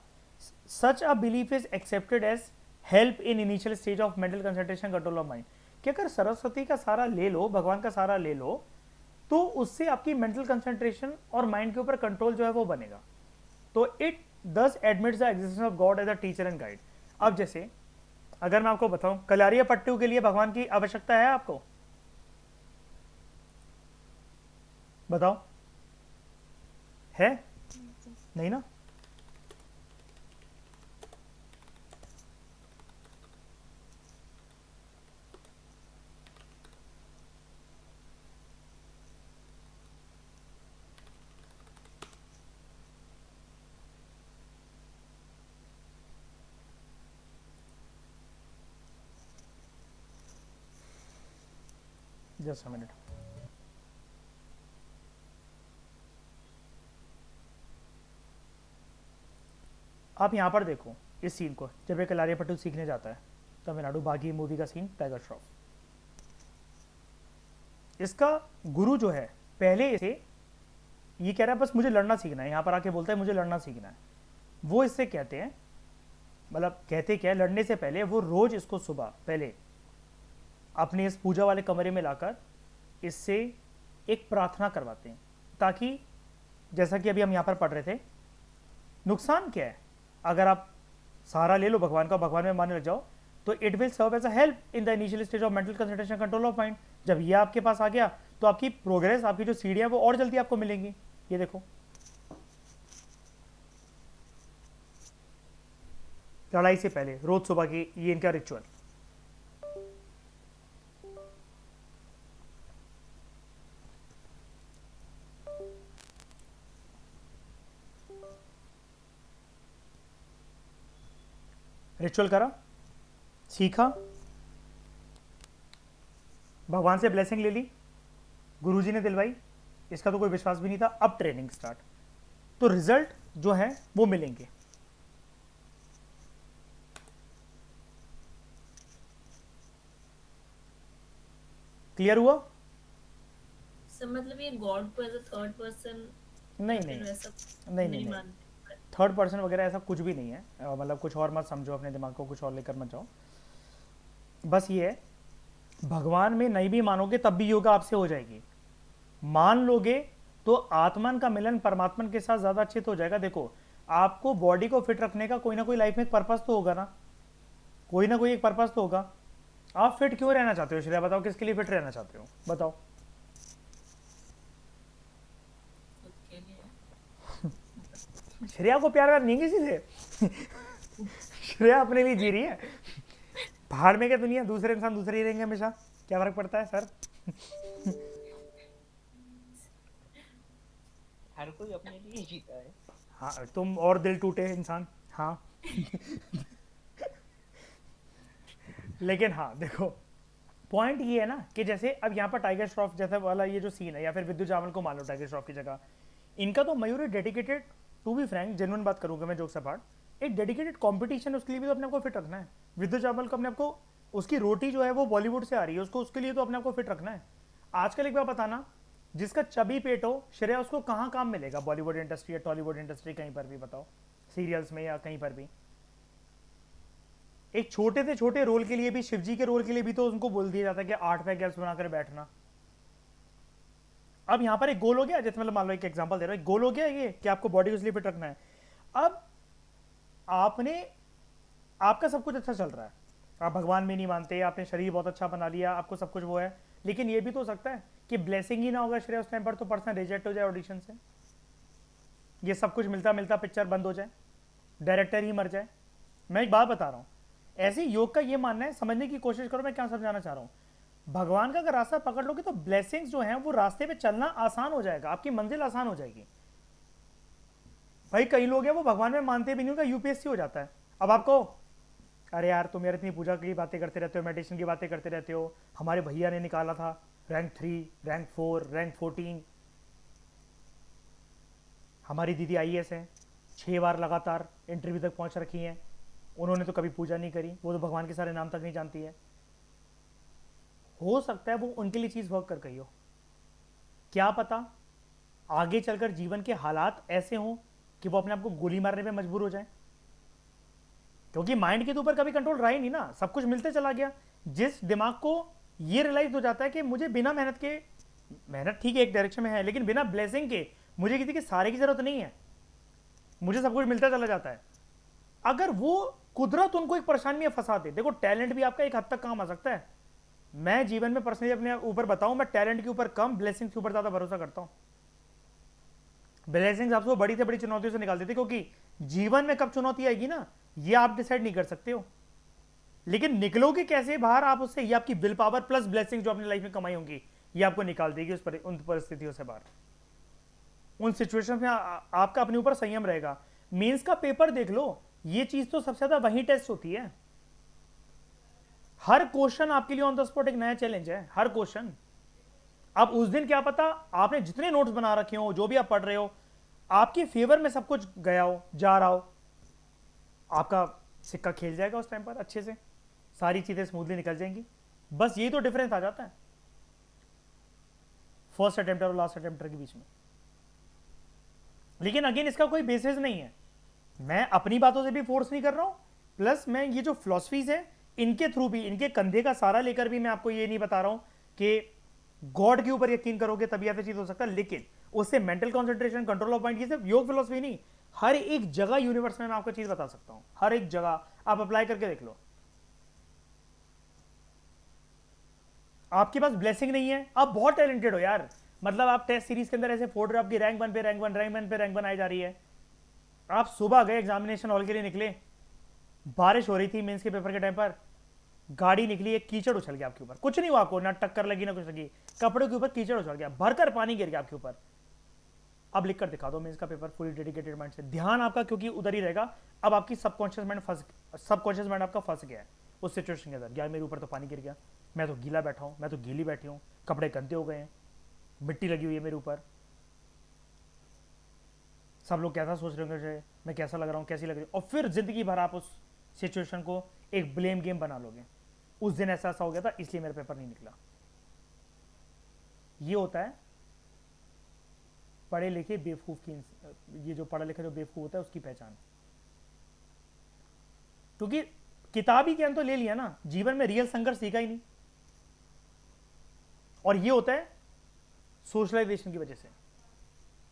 such a belief is accepted as help in initial stage of mental concentration, control of mind, कि अगर सरस्वती का सारा ले लो, भगवान का सारा ले लो, तो उससे आपकी मेंटल कंसंट्रेशन और माइंड के ऊपर कंट्रोल जो है वो बनेगा। तो it thus admits the existence of God as a teacher and guide. अब जैसे अगर मैं आपको बताऊं कलारिया पट्टू के लिए भगवान की आवश्यकता है आपको? बताओ, है? नहीं ना? Just a minute. आप यहाँ पर देखो इस सीन को, जब ये कलारिया पट्टू सीखने जाता है तमिलनाडु, बागी मूवी का सीन, टाइगर श्रॉफ। इसका गुरु जो है पहले इसे ये कह रहा है बस मुझे लड़ना सीखना है, यहाँ पर आके बोलता है मुझे लड़ना सीखना है। वो इससे कहते हैं, मतलब कहते क्या है, लड़ने से पहले वो रोज इसको सुबह पहले अपने इस पूजा वाले कमरे में लाकर इससे एक प्रार्थना करवाते हैं, ताकि जैसा कि अभी हम यहाँ पर पढ़ रहे थे, नुकसान क्या है अगर आप सहारा ले लो भगवान का, भगवान में मानने लग जाओ, तो it will serve as a help in the initial stage of mental concentration control of mind. जब ये आपके पास आ गया तो आपकी प्रोग्रेस, आपकी जो सीढ़ियां वो और जल्दी आपको मिलेंगी। ये देखो, लड़ाई से पहले रोज सुबह की ये इनका रिचुअल। रिचुअल करा, सीखा, भगवान से ब्लेसिंग ले ली, गुरुजी ने दिलवाई, इसका तो कोई विश्वास भी नहीं था। अब ट्रेनिंग स्टार्ट, तो रिजल्ट जो है वो मिलेंगे। क्लियर हुआ? सर मतलब ये गॉड को एज अ थर्ड पर्सन नहीं नहीं वैसा नहीं नहीं, नहीं। मानते। थर्ड पर्सन वगैरह ऐसा कुछ भी नहीं है, मतलब कुछ और मत समझो, अपने दिमाग को कुछ और लेकर मत जाओ। बस ये है, भगवान में नहीं भी मानोगे तब भी योगा आपसे हो जाएगी। मान लोगे तो आत्मन का मिलन परमात्मन के साथ ज़्यादा अच्छे तो हो जाएगा। देखो, आपको बॉडी को फिट रखने का कोई ना कोई लाइफ में एक पर्पस तो होगा ना, कोई ना कोई एक पर्पस तो होगा। आप फिट क्यों रहना चाहते हो श्रेया? बताओ, किसके लिए फिट रहना चाहते हो? बताओ। खुद के लिए श्रेया को प्यार व्यार नहीं किसी से। श्रेया अपने लिए जी रही है। बाहर में क्या दुनिया, दूसरे इंसान दूसरे ही रहेंगे हमेशा, क्या फर्क पड़ता है सर? हर कोई अपने लिए जीता है। हाँ, तुम और दिल टूटे इंसान। हाँ। लेकिन हाँ देखो, पॉइंट ये है ना कि जैसे अब यहाँ पर टाइगर श्रॉफ जैसा वाला ये जो सीन है, या फिर विद्युत जामल को मान लो टाइगर श्रॉफ की जगह, इनका तो मयूर dedicated, to be frank genuine बात करूंगा मैं जोक्स अपार्ट, एक डेडिकेटेड कंपटीशन, उसके लिए भी तो अपने आप को फिट रखना है। विद्युत जामल को अपने आप को, उसकी रोटी जो है वो बॉलीवुड से आ रही है, उसको उसके लिए तो अपने आप को फिट रखना है। आजकल एक बार बताना, जिसका चबी पेट हो श्रेया, उसको कहाँ काम मिलेगा? बॉलीवुड इंडस्ट्री या टॉलीवुड इंडस्ट्री, कहीं पर भी बताओ, सीरियल्स में या कहीं पर भी। एक छोटे से छोटे रोल के लिए भी, शिवजी के रोल के लिए भी तो उनको बोल दिया जाता है कि 8 पैक एब्स बनाकर बैठना। अब यहां पर एक गोल हो गया, जैसे मतलब मान लो एक एग्जांपल दे रहा हूं, एक गोल हो गया ये कि आपको बॉडी को इसलिए फिट रखना है। अब आपने, आपका सब कुछ अच्छा चल रहा है, आप भगवान में नहीं मानते, आपने शरीर बहुत अच्छा बना लिया, आपको सब कुछ वो है, लेकिन ये भी तो हो सकता है कि ब्लेसिंग ही ना होगा श्रेया उस टाइम पर, तो पर्सन रिजेक्ट हो जाए ऑडिशन से, ये सब कुछ मिलता मिलता पिक्चर बंद हो जाए, डायरेक्टर ही मर जाए। मैं एक बात बता रहा हूँ, ऐसे योग का ये मानना है, समझने की कोशिश करो मैं क्या समझाना चाह रहा हूँ। भगवान का अगर रास्ता पकड़ लोगे तो ब्लेसिंग्स जो हैं वो रास्ते पे चलना आसान हो जाएगा, आपकी मंजिल आसान हो जाएगी। भाई कई लोग हैं वो भगवान में मानते भी नहीं, उनका यूपीएससी हो जाता है। अब आपको, अरे यार तुम यार इतनी पूजा की बातें करते रहते हो, मेडिटेशन की बातें करते रहते हो, हमारे भैया ने निकाला था रैंक 3, रैंक 4, रैंक 14, हमारी दीदी आईएएस है, 6 बार लगातार इंटरव्यू तक पहुंच रखी हैं, उन्होंने तो कभी पूजा नहीं करी, वो तो भगवान के सारे नाम तक नहीं जानती है। हो सकता है वो उनके लिए चीज़ वर्क कर गई हो, क्या पता आगे चलकर जीवन के हालात ऐसे हों कि वो अपने आप को गोली मारने पे मजबूर हो जाए, क्योंकि माइंड के तो ऊपर कभी कंट्रोल रहा ही नहीं ना, सब कुछ मिलते चला गया। जिस दिमाग को ये रियलाइज हो जाता है कि मुझे बिना मेहनत के, मेहनत ठीक है एक डायरेक्शन में है, लेकिन बिना ब्लेसिंग के मुझे किसी के सहारे की जरूरत नहीं है, मुझे सब कुछ मिलता चला जाता है। अगर वो कुदरत उनको एक परेशानी में फंसा दे। देखो टैलेंट भी आपका एक हद तक काम आ सकता है। मैं जीवन में पर्सनली अपने ऊपर बताऊं, मैं टैलेंट के ऊपर कम, ब्लेसिंग्स के ऊपर ज्यादा भरोसा करता हूं। ब्लेसिंग्स आपको बड़ी से बड़ी चुनौतियों से निकाल देती, क्योंकि जीवन में कब चुनौती आएगी ना, ये आप डिसाइड नहीं कर सकते हो, लेकिन निकलोगे कैसे बाहर आप उससे, ये आपकी विल पावर प्लस ब्लेसिंग जो अपनी लाइफ में कमाई होंगी, ये आपको निकाल देगी उन परिस्थितियों से बाहर, उन सिचुएशन में आपका अपने ऊपर संयम रहेगा। मेंस का पेपर देख लो, ये चीज तो सबसे ज्यादा वही टेस्ट होती है। हर क्वेश्चन आपके लिए ऑन द स्पॉट एक नया चैलेंज है, हर क्वेश्चन। अब उस दिन क्या पता आपने जितने नोट्स बना रखे हो, जो भी आप पढ़ रहे हो, आपके फेवर में सब कुछ गया हो, जा रहा हो, आपका सिक्का खेल जाएगा उस टाइम पर अच्छे से, सारी चीजें स्मूथली निकल जाएंगी। बस यही तो डिफरेंस आ जाता है फर्स्ट अटेम्प्टर और लास्ट अटेम्प्टर के बीच में। लेकिन अगेन इसका कोई बेसिस नहीं है, मैं अपनी बातों से भी फोर्स नहीं कर रहा हूं, प्लस मैं ये जो फिलॉसफीज है इनके थ्रू भी, इनके कंधे का सारा लेकर भी मैं आपको ये नहीं बता रहा हूं कि गॉड के ऊपर यकीन करोगे तभी ऐसी चीज हो सकता है, लेकिन उससे mental concentration, control of mind, ये सिर्फ योग फिलॉसफी नहीं, हर एक जगह यूनिवर्स में मैं आपको चीज बता सकता हूं, हर एक जगह आप अप्लाई करके देख लो। आपके पास ब्लेसिंग नहीं है, आप बहुत टैलेंटेड हो यार, मतलब आप टेस्ट सीरीज के अंदर ऐसे फोड़ रहे हो, आपकी रैंक 1 पे रैंक 1, रैंक 1 पे रैंक 1 आई जा रही है। आप सुबह गए एग्जामिनेशन हॉल के लिए निकले, बारिश हो रही थी मेंस के पेपर के टाइम पर, गाड़ी निकली, एक कीचड़ उछल गया आपके ऊपर, कुछ नहीं हुआ आपको, ना टक्कर लगी ना कुछ लगी, कपड़ों के ऊपर कीचड़ उछल गया, भरकर पानी गिर गया आपके ऊपर। अब लिख कर दिखा दो मेंस का पेपर फुली डेडिकेटेड माइंड से, ध्यान आपका क्योंकि उधर ही रहेगा। अब आपकी सबकॉन्शियस माइंड आपका फंस गया है उस सिचुएशन के अंदर, यार मेरे ऊपर तो पानी गिर गया, मैं तो गीला बैठा हूं, मैं तो गीली बैठी हूं, कपड़े गंदे हो गए हैं, मिट्टी लगी हुई है मेरे ऊपर, सब लोग कैसा सोच रहे होंगे, मैं कैसा लग रहा हूँ, कैसी लग रही हूँ, और फिर जिंदगी भर आप उस सिचुएशन को एक ब्लेम गेम बना लोगे। उस दिन ऐसा हो गया था इसलिए मेरा पेपर नहीं निकला। ये होता है पढ़े लिखे बेवकूफ की, ये जो पढ़ा लिखा जो बेवकूफ होता है उसकी पहचान, क्योंकि किताबी ज्ञान तो ले लिया ना, जीवन में रियल संघर्ष सीखा ही नहीं। और ये होता है सोशलाइजेशन की वजह से,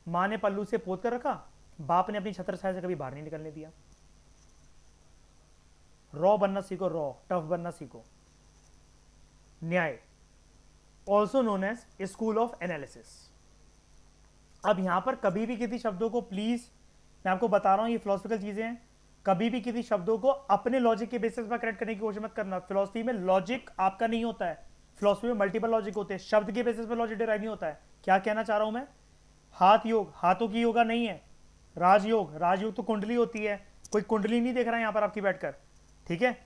मां ने पल्लू से पोत कर रखा, बाप ने अपनी छत्र छाया से कभी बाहर नहीं निकलने दिया। रॉ बनना सीखो, रॉ टफ बनना सीखो। Nyaya also known as school of analysis. अब यहां पर कभी भी किसी शब्दों को, प्लीज मैं आपको बता रहा हूं ये फिलोसफिकल चीजें हैं, कभी भी किसी शब्दों को अपने लॉजिक के बेसिस पर करेक्ट करने की कोशिश मत करना। फिलोसफी में लॉजिक आपका नहीं होता है, फिलोसफी में मल्टीपल लॉजिक होते हैं, शब्द के बेसिस पर लॉजिक डिराइव नहीं होता है। क्या कहना चाह रहा हूं मैं, हाथ योग हाथों की योगा नहीं है, राजयोग, राजयोग तो कुंडली होती है, कोई कुंडली नहीं देख रहा है यहां पर आपकी बैठकर, ठीक है।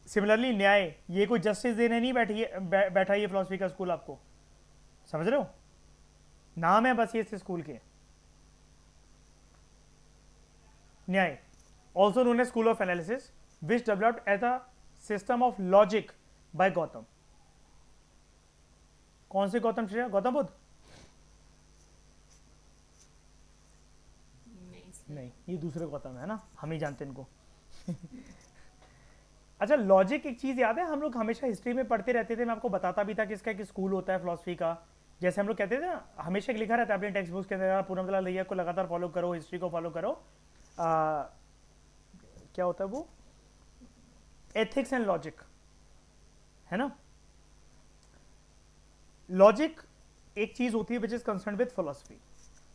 सिमिलरली न्याय, ये कोई जस्टिस देने नहीं बैठा ये फिलोसफी का स्कूल, आपको समझ रहे हो, नाम है बस ये इस स्कूल के। Nyaya also known as school of analysis which developed as a system of logic by Gautam. कौन से गौतम श्रेया, गौतम बुद्ध? नहीं, ये दूसरे गौतम है ना, हम ही जानते हैं इनको। अच्छा, लॉजिक एक चीज याद है, हम लोग हमेशा हिस्ट्री में पढ़ते रहते थे, मैं आपको बताता भी था कि इसका एक स्कूल होता है फिलोसफी का। जैसे हम लोग कहते थे ना, हमेशा लिखा रहता है अपने टेक्स्ट बुक्स के अंदर, पूर्णमदला लैया को लगातार फॉलो करो, हिस्ट्री को फॉलो करो। क्या होता है वो, एथिक्स एंड लॉजिक, है ना। लॉजिक एक चीज होती है which is concern with philosophy,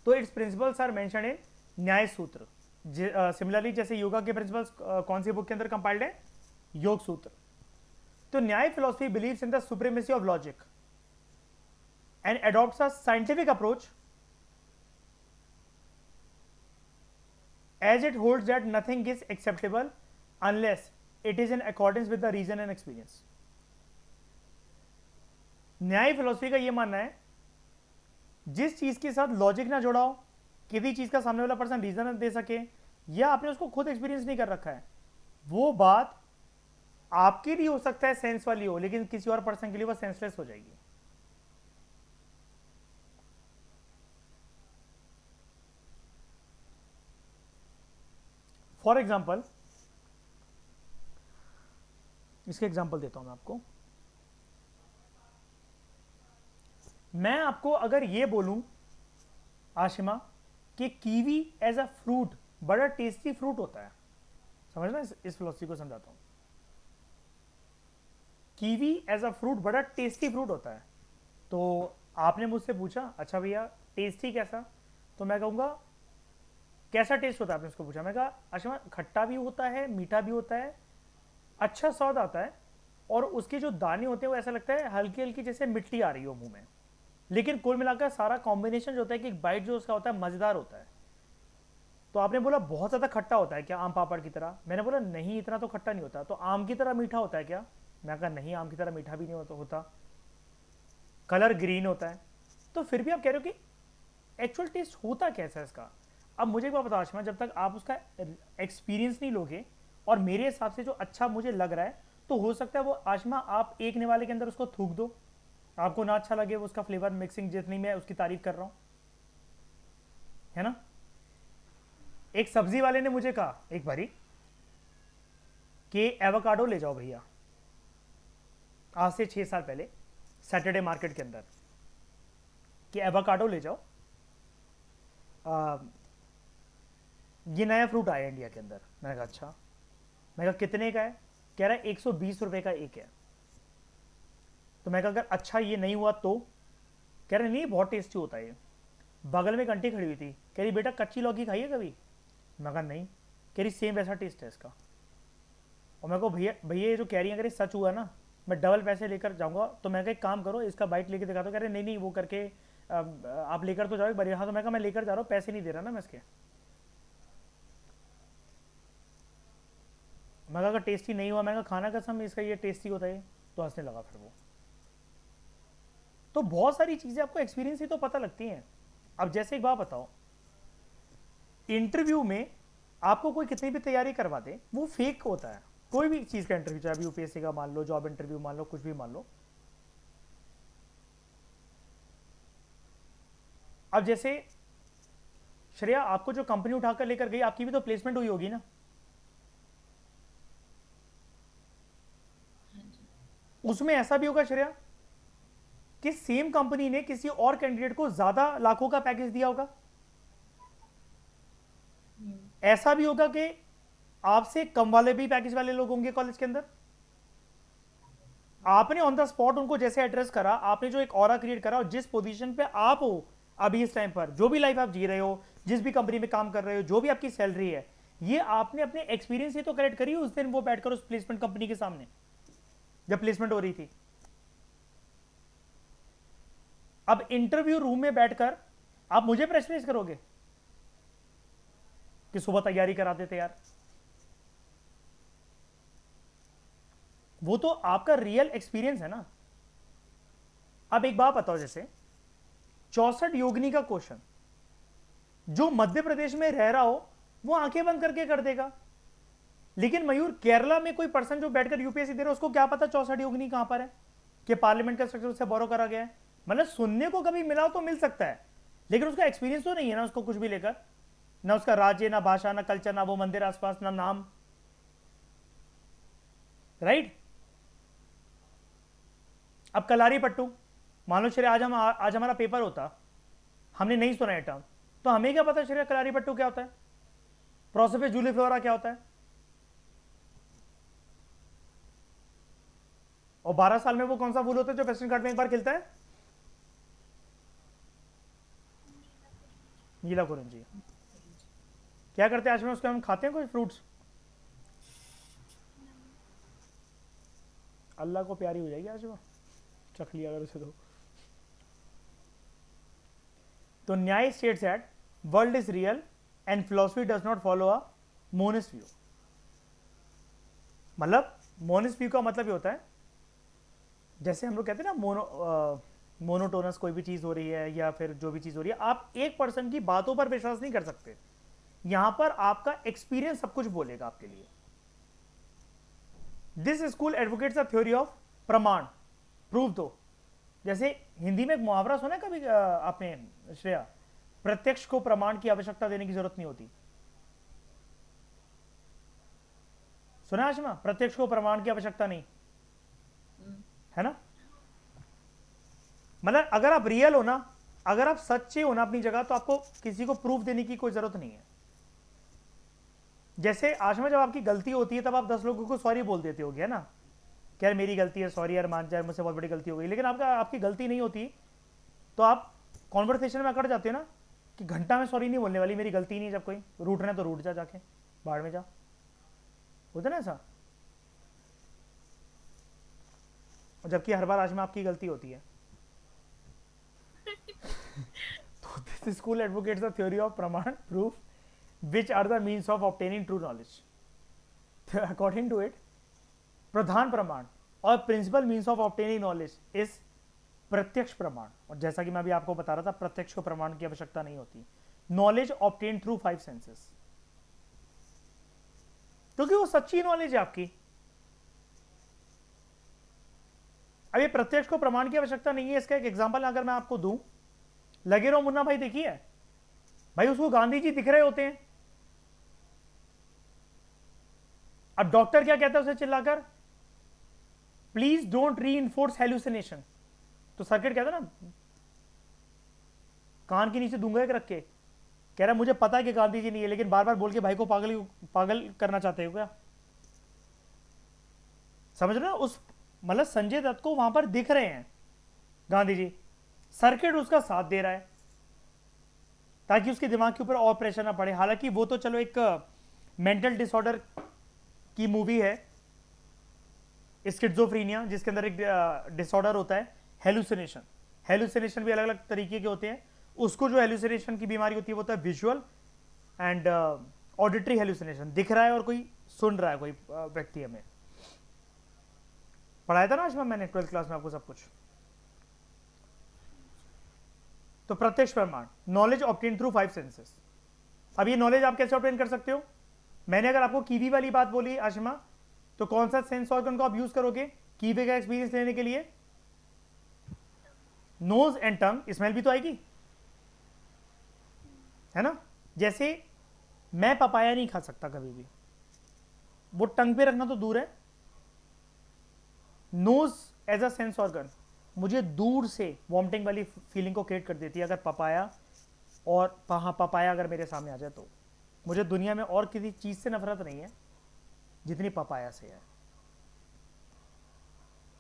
तो it's principles are mentioned in Nyaya Sutra. Similarly जैसे योगा के प्रिंसिपल्स कौन सी बुक के अंदर कंपाइल्ड है, योग सूत्र। तो न्याय philosophy believes in the supremacy of logic and adopts a scientific approach as it holds that nothing is acceptable unless it is in accordance with the reason and experience. न्याय फिलोसफी का यह मानना है जिस चीज के साथ लॉजिक ना जोड़ा हो, किसी चीज का सामने वाला पर्सन रीजन ना दे सके, या आपने उसको खुद एक्सपीरियंस नहीं कर रखा है, वो बात आपके लिए हो सकता है सेंस वाली हो, लेकिन किसी और पर्सन के लिए वो सेंसलेस हो जाएगी। फॉर एग्जाम्पल, इसके एग्जाम्पल देता हूं मैं आपको। मैं आपको अगर ये बोलूं आशिमा कि कीवी एज अ फ्रूट बड़ा टेस्टी फ्रूट होता है, समझना, इस फिलोसफी को समझाता हूँ। कीवी एज अ फ्रूट बड़ा टेस्टी फ्रूट होता है। तो आपने मुझसे पूछा अच्छा भैया टेस्टी कैसा, तो मैं कहूँगा कैसा टेस्ट होता है, आपने उसको पूछा। मैं कहा अच्छा खट्टा भी होता है, मीठा भी होता है, अच्छा स्वाद आता है, और उसके जो दाने होते हैं वो ऐसा लगता है हल्की हल्की जैसे मिट्टी आ रही हो मुंह में। लेकिन कुल मिलाकर सारा कॉम्बिनेशन जो होता है कि एक बाइट जो उसका होता है मज़ेदार होता है। तो आपने बोला बहुत ज़्यादा खट्टा होता है क्या आम पापड़ की तरह? मैंने बोला नहीं इतना तो खट्टा नहीं होता। तो आम की तरह मीठा होता है क्या? मैं कहा नहीं आम की तरह मीठा भी नहीं होता। कलर ग्रीन होता है। तो फिर भी आप कह रहे हो कि एक्चुअल टेस्ट होता कैसा है इसका? अब मुझे एक बात बताओ आशमा, जब तक आप उसका एक्सपीरियंस नहीं लोगे, और मेरे हिसाब से जो अच्छा मुझे लग रहा है, तो हो सकता है वो आशमा आप एक निवाले के अंदर उसको थूक दो, आपको ना अच्छा लगे वो उसका फ्लेवर मिक्सिंग जितनी मैं उसकी तारीफ कर रहा हूँ, है ना। एक सब्जी वाले ने मुझे कहा एक बारी कि एवोकाडो ले जाओ भैया, आज से 6 साल पहले सैटरडे मार्केट के अंदर, कि एवोकाडो ले जाओ, ये नया फ्रूट आया इंडिया के अंदर। मैंने कहा अच्छा। मैं कहा कितने का है? कह रहा है 120 रुपए का एक है। तो मैं कहा अगर अच्छा ये नहीं हुआ तो? कह रहे नहीं बहुत टेस्टी होता है ये। बगल में एक आंटी खड़ी हुई थी, कह रही बेटा कच्ची लौकी खाई है कभी? मैं कहा नहीं। कह रही सेम वैसा टेस्ट है इसका। और मैं को भैया भैया ये जो कह रही है अगर ये सच हुआ ना, मैं डबल पैसे लेकर जाऊंगा। तो मैं कहा एक काम करो इसका बाइट लेके दिखा दो। कह रहे नहीं नहीं वो करके आप लेकर तो जाओ एक बार। हाँ, तो मैं कहा मैं लेकर जा रहा हूँ, पैसे नहीं दे रहा ना मैं इसके। मैं कहा अगर टेस्टी नहीं हुआ, मैं कहा खाना कसम इसका ये टेस्टी होता है। तो हंसने लगा फिर वो। तो बहुत सारी चीज़ें आपको एक्सपीरियंस ही तो पता लगती हैं। अब जैसे एक बात बताओ, इंटरव्यू में आपको कोई कितनी भी तैयारी करवा दे वो फेक होता है। कोई भी चीज़ का इंटरव्यू, चाहे यूपीएससी का मान लो, जॉब इंटरव्यू मान लो, कुछ भी मान लो। अब जैसे श्रेया आपको जो कंपनी उठाकर लेकर गई, आपकी भी तो प्लेसमेंट हुई होगी ना? हाँ जी। उसमें ऐसा भी होगा श्रेया कि सेम कंपनी ने किसी और कैंडिडेट को ज्यादा लाखों का पैकेज दिया होगा। ऐसा भी होगा कि आपसे कम वाले भी पैकेज वाले लोग होंगे कॉलेज के अंदर। आपने ऑन द स्पॉट उनको जैसे एड्रेस करा, आपने जो एक ऑरा क्रिएट करा, और जिस पोजीशन पे आप हो अभी इस टाइम पर, जो भी लाइफ आप जी रहे हो, जिस भी कंपनी में काम कर रहे हो, जो भी आपकी सैलरी है, ये आपने अपने एक्सपीरियंस से तो करेक्ट करी उस दिन वो बैठकर उस प्लेसमेंट कंपनी के सामने जब प्लेसमेंट हो रही थी। अब इंटरव्यू रूम में बैठकर आप मुझे प्रेशराइज करोगे कि सुबह तैयारी करा देते यार। वो तो आपका रियल एक्सपीरियंस है ना। अब एक बात बताओ, जैसे 64 योगिनी का क्वेश्चन जो मध्य प्रदेश में रह रहा हो वो आंखें बंद करके कर देगा, लेकिन मयूर केरला में कोई पर्सन जो बैठकर यूपीएससी दे रहा है उसको क्या पता 64 योगिनी कहां पर है, कि पार्लियामेंट का स्ट्रक्चर उससे बोरो करा गया है। मतलब सुनने को कभी मिला तो मिल सकता है, लेकिन उसका एक्सपीरियंस तो नहीं है ना उसको कुछ भी लेकर, ना उसका राज्य, ना भाषा, ना कल्चर, ना वो मंदिर आसपास, ना नाम। राइट। अब कलारी पट्टू मान लो श्रेया आज हमारा पेपर होता, हमने नहीं सुना है टर्म, तो हमें क्या पता श्रेया कलारी पट्टू क्या होता है, प्रोसोफिस जूलीफ्लोरा क्या होता है? और 12 साल में वो कौन सा फूल होता है जो वेस्टर्न घाट में एक बार खिलता है? नीला कुरंजी। क्या करते हैं आज में उसको, हम खाते हैं कोई फ्रूट्स? अल्लाह को प्यारी हो जाएगी आज वो, चख लिया अगर उसे तो न्याय states that world is real and philosophy does not follow a monist view. मतलब मोनिस्ट व्यू का मतलब ये होता है, जैसे हम लोग कहते हैं ना मोनोटोनस कोई भी चीज हो रही है या फिर जो भी चीज हो रही है, आप एक पर्सन की बातों पर विश्वास नहीं कर सकते। यहां पर आपका एक्सपीरियंस सब कुछ बोलेगा आपके लिए। This school advocates a theory of प्रमाण, प्रूव दो। जैसे हिंदी में एक मुहावरा सुना है कभी आपने श्रेया, प्रत्यक्ष को प्रमाण की आवश्यकता देने की जरूरत नहीं होती। सुना आशमा? प्रत्यक्ष को प्रमाण की आवश्यकता नहीं है ना। मतलब अगर आप रियल हो ना, अगर आप सच्चे हो ना अपनी जगह, तो आपको किसी को प्रूफ देने की कोई जरूरत नहीं है। जैसे आशमा जब आपकी गलती होती है तब आप 10 लोगों को सॉरी बोल देते होगे, है ना, कि यार मेरी गलती है, सॉरी यार, मान जाए, मुझसे बहुत बड़ी गलती हो गई। लेकिन आपकी गलती नहीं होती तो आप कॉन्वर्सेशन में अकड़ जाते हो ना, कि घंटा में सॉरी नहीं बोलने वाली, मेरी गलती नहीं है। जब कोई रूठना है तो रूठ जा, जाके बाहर में जा, होता ना ऐसा। और जबकि हर बार आशमा आपकी गलती होती है। तो this school advocates the theory of प्रमाण proof which are the means of obtaining true knowledge. According to it, प्रधान प्रमाण और principal means of obtaining knowledge is प्रत्यक्ष प्रमाण। और जैसा कि मैं अभी आपको बता रहा था, प्रत्यक्ष को प्रमाण की आवश्यकता नहीं होती। नॉलेज ऑब्टेन थ्रू 5 सेंसेस, क्योंकि वो सच्ची नॉलेज है आपकी। अब ये प्रत्यक्ष को प्रमाण की आवश्यकता नहीं है। इसका एक एग्जांपल अगर मैं आपको दूं, लगे रहो मुन्ना भाई देखिए भाई, उसको गांधी जी दिख रहे होते हैं। अब डॉक्टर क्या कहता है उसे चिल्लाकर, प्लीज डोंट री इन्फोर्स हेल्यूसिनेशन। तो सर्किट कहता है ना, कान के नीचे दूंगा एक रख के, कह रहा मुझे पता है कि गांधी जी नहीं है, लेकिन बार बार बोल के भाई को पागल करना चाहते हो क्या? समझ रहे हो? उस मतलब संजय दत्त को वहां पर दिख रहे हैं गांधी जी, सर्किट उसका साथ दे रहा है ताकि उसके दिमाग के ऊपर और प्रेशर ना पड़े। हालांकि वो तो चलो एक मेंटल डिसऑर्डर की मूवी है, स्किज़ोफ्रेनिया, जिसके अंदर एक डिसऑर्डर होता है हेलुसिनेशन। हेलुसिनेशन भी अलग अलग तरीके के होते हैं। उसको जो हेलुसिनेशन की बीमारी होती है वो होता है विजुअल एंड ऑडिटरी हेलुसिनेशन, दिख रहा है और कोई सुन रहा है, कोई व्यक्ति। हमें पढ़ाया था ना आज मैंने 12th क्लास में आपको सब कुछ। तो प्रत्यक्ष प्रमाण, नॉलेज ऑब्टेन थ्रू 5 सेंसेस। अब ये नॉलेज आप कैसे ऑब्टेन कर सकते हो? मैंने अगर आपको कीवी वाली बात बोली आशिमा, तो कौन सा सेंस ऑर्गन को आप यूज करोगे कीवी का एक्सपीरियंस लेने के लिए? Knows and tongue. स्मेल भी तो आएगी, है ना। जैसे मैं पपाया नहीं खा सकता कभी भी, वो टंग पे रखना तो दूर है। Nose as a sense organ मुझे दूर से वॉमिटिंग वाली फीलिंग को क्रिएट कर देती है अगर पपाया, और पपाया अगर मेरे सामने आ जाए तो। मुझे दुनिया में और किसी चीज से नफरत नहीं है जितनी पपाया से है।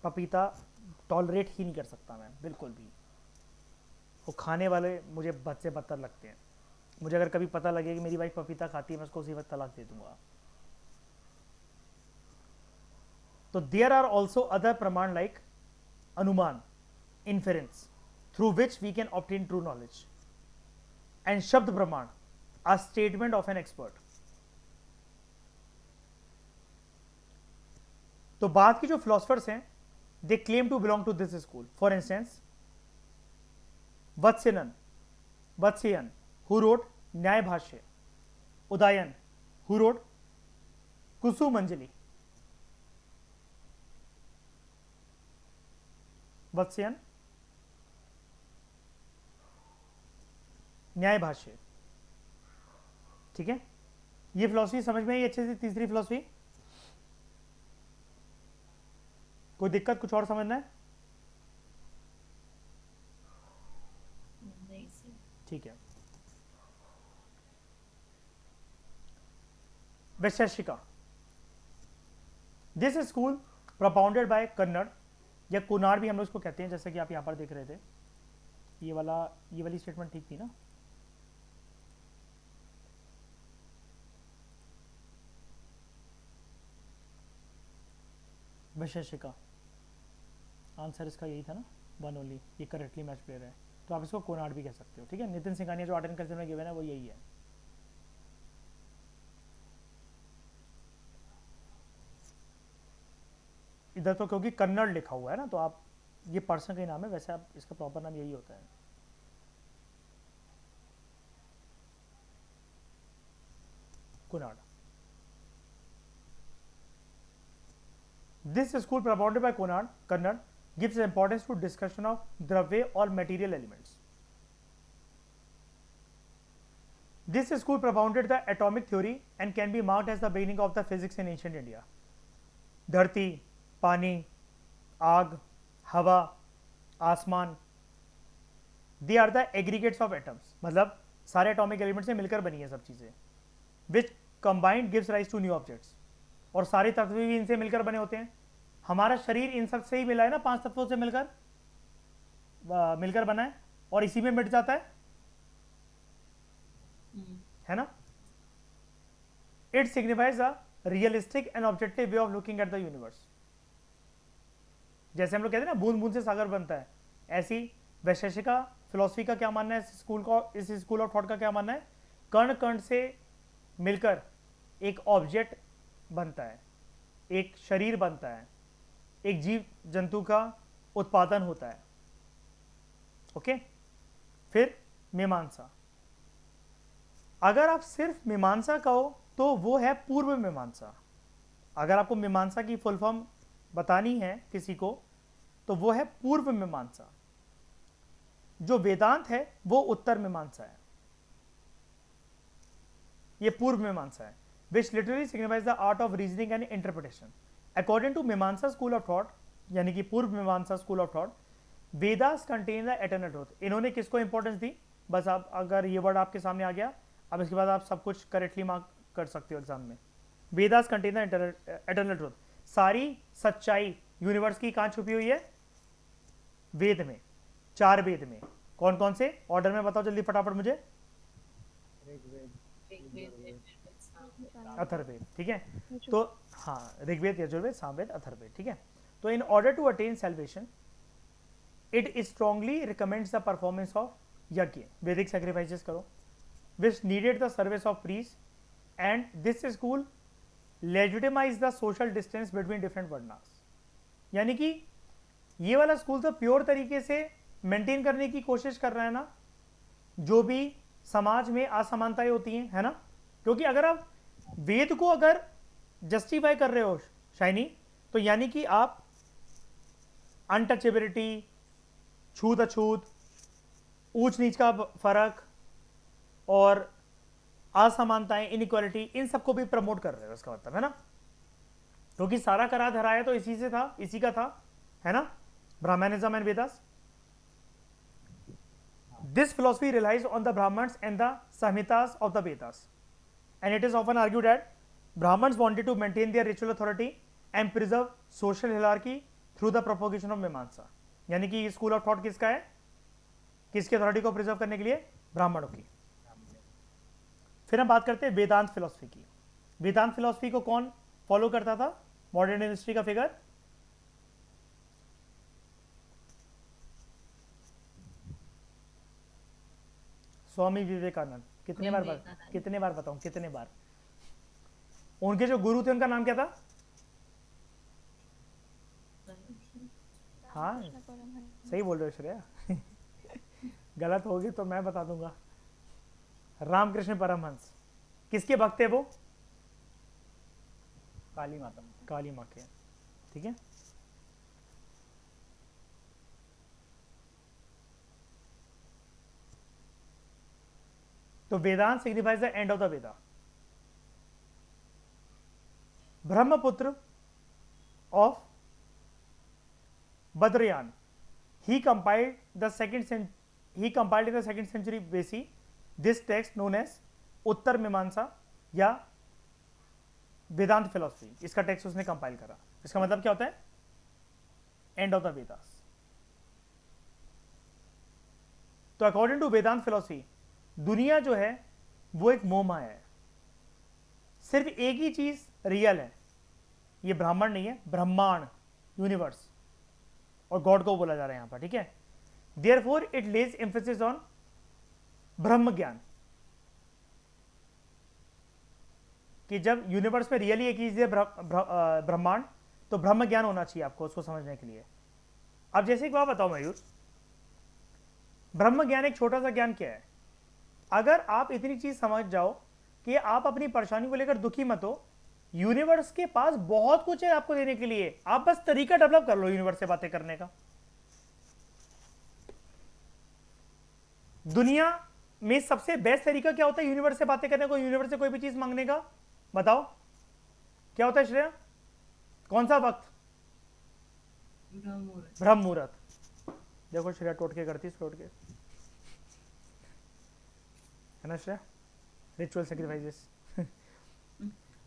पपीता टॉलरेट ही नहीं कर सकता मैं बिल्कुल भी। वो खाने वाले मुझे बद से बदतर लगते हैं। मुझे अगर कभी पता लगे कि मेरी वाइफ पपीता खाती है, मैं उसको उसी वक्त तलाक दे दूंगा। तो देयर आर ऑल्सो अदर प्रमाण लाइक अनुमान, inference, through which we can obtain true knowledge, and शब्द प्रमाण, a statement of an expert। तो बाद की जो philosophers हैं, they claim to belong to this school। For instance, वत्स्यन who wrote न्याय भाष्य, उदयन who wrote कुसुमंजलि। वत्स्यन न्याय भाष्य, ठीक है। ये फिलॉसफी समझ में आई अच्छे से? तीसरी फिलॉसफी कोई दिक्कत, कुछ और समझना है? नहीं सर। ठीक है। Vaisheshika, this school propounded by Kanada या कुनार भी हम लोग इसको कहते हैं, जैसे कि आप यहां पर देख रहे थे। ये वाली स्टेटमेंट ठीक थी ना? वैशेषिका, आंसर इसका यही था ना, 1 ओनली। ये करेक्टली मैच प्लेयर है, तो आप इसको कोनार्ड भी कह सकते हो, ठीक है। नितिन सिंघानिया जो आर्ट एंड कल्चर में गिवन है वो यही है। इधर तो क्योंकि कन्नड़ लिखा हुआ है ना, तो आप ये पर्सन का ही नाम है, वैसे आप इसका प्रॉपर नाम यही होता है। कुनाड। This school propounded by Kannad gives importance to discussion of Dravya or material elements. This school propounded the atomic theory and can be marked as the beginning of the physics in ancient India. धरती, पानी, आग, हवा, आसमान, they are the aggregates of atoms, मतलब सारे atomic elements से मिलकर बनी है सब चीजें, which combined gives rise to new objects, और सारे तत्व भी इनसे मिलकर बने होते हैं। हमारा शरीर इन सब से ही मिला है ना, 5 तत्वों से मिलकर मिलकर बना है, और इसी में मिट जाता है ना। It signifies a realistic and objective way of looking at the universe. जैसे हम लोग कहते हैं ना बूंद बूंद से सागर बनता है, ऐसी वैशेषिका फिलॉसफी का क्या मानना है, इस स्कूल ऑफ थॉट का क्या मानना है, कण कण से मिलकर एक ऑब्जेक्ट बनता है, एक शरीर बनता है, एक जीव जंतु का उत्पादन होता है। ओके, फिर मीमांसा। अगर आप सिर्फ मीमांसा कहो तो वो है पूर्व मीमांसा। अगर आपको मीमांसा की फुल फॉर्म बतानी है किसी को तो वो है पूर्व मीमांसा। जो वेदांत है वो उत्तर मीमांसा है, ये पूर्व मीमांसा है, which literally signifies the art of reasoning and interpretation. According to Mimamsa school of thought, यानी कि Purva Mimamsa school of thought, Vedas contain the eternal truth. इन्होंने किसको इंपॉर्टेंस दी, बस आप अगर ये वर्ड आपके सामने आ गया, अब इसके बाद आप सब कुछ करेक्टली मार्क कर सकते हो एग्जाम में। Vedas contain the eternal truth, सारी सच्चाई यूनिवर्स की कहां छुपी हुई है, वेद में, 4 वेद में। कौन कौन से, ऑर्डर में बताओ जल्दी फटाफट मुझे। अथर्ववेद, ठीक है। तो हाँ, ऋग्वेद, यजुर्वेद, सामवेद, अथर्ववेद, ठीक है। तो in order to attain salvation it strongly recommends the performance of yajna, वैदिक सैक्रिफाइसेस करो, which needed the service of priest, and this school legitimize the social distance between different varnas. यानी कि ये वाला स्कूल तो प्योर तरीके से मेंटेन करने की कोशिश कर रहा है ना जो भी समाज में असमानताएं होती हैं, है ना। क्योंकि अगर आप वेद को अगर जस्टिफाई कर रहे हो शाइनी, तो यानी कि आप अनटचेबिलिटी, छूत अछूत, ऊंच नीच का फर्क और असमानताएं, इनइक्वालिटी, इन सबको भी प्रमोट कर रहे हो, इसका मतलब है ना। क्योंकि सारा करा धराया तो इसी से था, इसी का था, है ना, Brahmanism and Vedas. This philosophy relies on the Brahmanas and the Samhitas of the Vedas, and it is often argued that Brahmins wanted to maintain their ritual authority and preserve social hierarchy through the propagation of मीमांसा। यानी कि स्कूल ऑफ थॉट किसका है, किसकी अथॉरिटी को प्रिजर्व करने के लिए, ब्राह्मणों की। फिर हम बात करते हैं वेदांत फिलॉसफी की। वेदांत फिलॉसफी को कौन फॉलो करता था, मॉडर्न हिस्ट्री का फिगर, स्वामी विवेकानंद। कितने बार बताऊं, कितने बार। उनके जो गुरु थे उनका नाम क्या था, हाँ सही बोल रहे हो श्रेया गलत होगी तो मैं बता दूंगा, रामकृष्ण परमहंस। किसके भक्त थे वो, काली माता। काली माँ के, ठीक है। तो Vedanta signifies the end of the Veda. Brahmaputra of Badarayana, he compiled in the second century BC this text known as उत्तर मीमांसा या वेदांत फिलॉसफी। इसका टेक्स्ट उसने कंपाइल करा। इसका मतलब क्या होता है, एंड ऑफ द वेदास। तो अकॉर्डिंग टू वेदांत फिलॉसफी दुनिया जो है वो एक मोह माया है, सिर्फ एक ही चीज रियल है, ये ब्राह्मण नहीं है, ब्रह्मांड, यूनिवर्स, और गॉड को बोला जा रहा है यहां पर, ठीक है। Therefore it lays emphasis on Brahma ज्ञान, कि जब यूनिवर्स में रियली एक चीज है ब्रह्मांड, तो ब्रह्म ज्ञान होना चाहिए आपको उसको समझने के लिए। अब जैसे एक बात बताओ मयूर, ब्रह्म ज्ञान एक छोटा सा ज्ञान क्या है, अगर आप इतनी चीज समझ जाओ कि आप अपनी परेशानी को लेकर दुखी मत हो, यूनिवर्स के पास बहुत कुछ है आपको देने के लिए, आप बस तरीका डेवलप कर लो यूनिवर्स से बातें करने का। दुनिया में सबसे बेस्ट तरीका क्या होता है यूनिवर्स से बातें करने को, यूनिवर्स से कोई भी चीज मांगने का, बताओ क्या होता है श्रेया, कौन सा वक्त, ब्रह्म मुहूर्त। देखो श्रेया टोटके करती है, टोटके है ना श्रेया, रिचुअल सैक्रिफाइसेस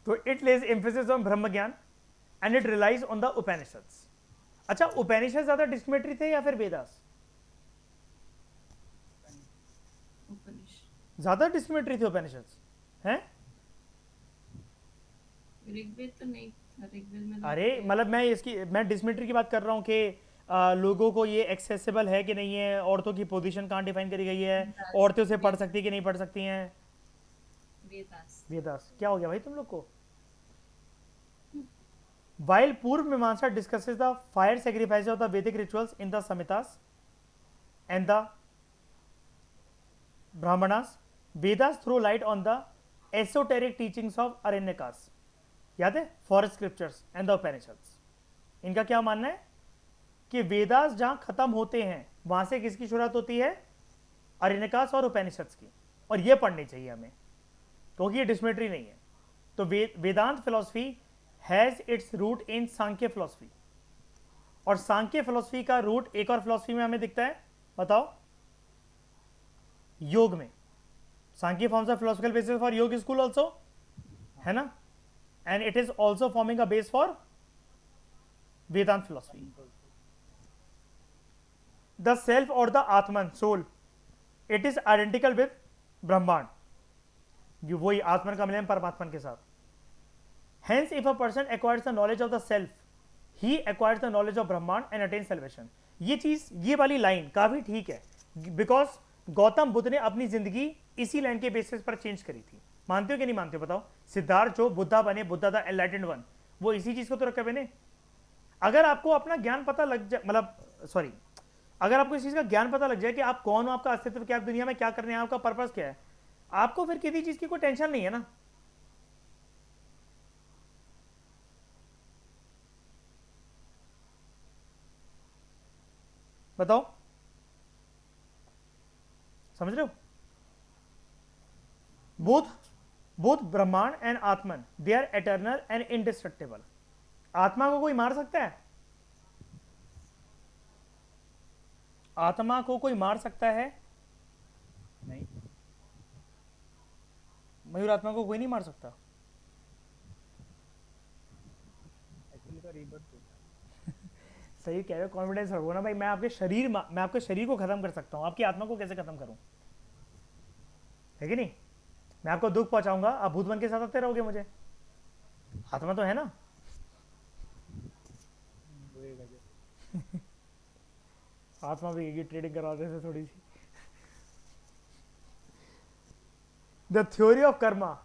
तो it lays emphasis on Brahma Gyan and it relies on the Upanishads. अच्छा, उपनिषद ज्यादा डिस्क्रिमिनेटरी थे या फिर वेदास? उपनिषद। ज्यादा डिस्क्रिमिनेटरी थे उपनिषद हैं? ऋग्वेद तो नहीं था, ऋग्वेद में अरे मतलब मैं डिस्क्रिमिनेटरी की बात कर रहा हूँ कि लोगों को ये एक्सेसिबल है कि नहीं है, औरतों की पोजीशन कहाँ डिफाइन करी गई है, औरतें उसे पढ़ सकती है कि नहीं पढ़ सकती हैं। वेदास। वेदास क्या हो गया भाई तुम लोग को? While Purv Mimamsa discusses the fire sacrifices of the Vedic rituals in the Samhitas and the Brahmanas, Vedas throw light on the esoteric teachings of Aranyakas. याद है? Forest scriptures and the Upanishads. इनका क्या मानना है कि वेदास जहां खत्म होते हैं वहां से किसकी शुरुआत होती है? अरण्यकास और उपनिषद्स की। और ये पढ़नी चाहिए हमें क्योंकि ये डिस्क्रिमिनेटरी नहीं है। तो Vedanta philosophy has its root in Sankhya philosophy, और सांख्य फिलॉसफी का रूट एक और फिलॉसफी में हमें दिखता है, बताओ? योग में। Sankhya forms a philosophical basis for योग स्कूल ऑल्सो, है ना? And it is also forming a base for Vedanta philosophy. The self और the Atman, soul, it is identical with Brahmanda, वही आत्मन का मिलन परमात्मन के साथ। Hence, if a person acquires the knowledge of the self, he acquires the knowledge of Brahman and attains salvation. ये चीज, ये वाली लाइन काफी ठीक है, बिकॉज गौतम बुद्ध ने अपनी जिंदगी इसी लाइन के बेसिस पर चेंज करी थी। मानते हो कि नहीं मानते हो बताओ? सिद्धार्थ जो बुद्धा बने, बुद्धा द एनलाइटेंड वन, वो इसी चीज को तो रखे बने। अगर आपको अपना ज्ञान पता लग जाए, मतलब सॉरी, अगर आपको इस चीज का ज्ञान पता लग जाए कि आप कौन हो, आपका अस्तित्व क्या, दुनिया में क्या करने हैं, आपका पर्पस क्या है, आपको फिर किसी चीज की कोई टेंशन नहीं है ना। बताओ, समझ रहे हो? Both Brahman and Atman, they are eternal and indestructible. आत्मा को कोई मार सकता है? आत्मा को कोई मार सकता है? नहीं। मयूर, आत्मा को कोई नहीं मार सकता। एक्चुअली का रीबर्थ होता है। सही कह रहे हो, कॉन्फिडेंस रखो ना भाई। मैं आपके शरीर को खत्म कर सकता हूं, आपकी आत्मा को कैसे खत्म करूं? है कि नहीं? मैं आपको दुख पहुंचाऊंगा, आप भूत बन के साथ आते रहोगे मुझे। आत्मा तो है ना। आत्मा भी ये ट्रेडिंग करा देते थोड़ी सी। The theory of karma,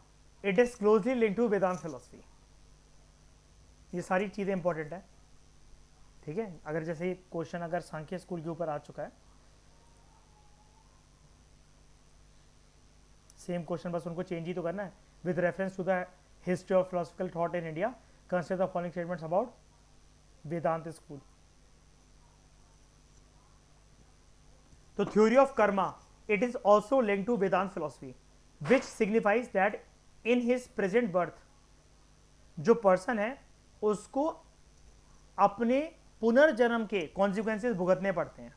it is closely link to Vedanta philosophy. ये सारी चीजें इंपॉर्टेंट है, ठीक है? अगर जैसे क्वेश्चन अगर सांख्य स्कूल के ऊपर आ चुका है, सेम क्वेश्चन, बस उनको चेंज ही तो करना है। With reference to the history of philosophical thought in India, consider the following statements about Vedanta school. तो theory of karma, it is also link to Vedanta philosophy, which signifies that in his present birth, जो पर्सन है उसको अपने पुनर्जन्म के कॉन्सिक्वेंसेस भुगतने पड़ते हैं।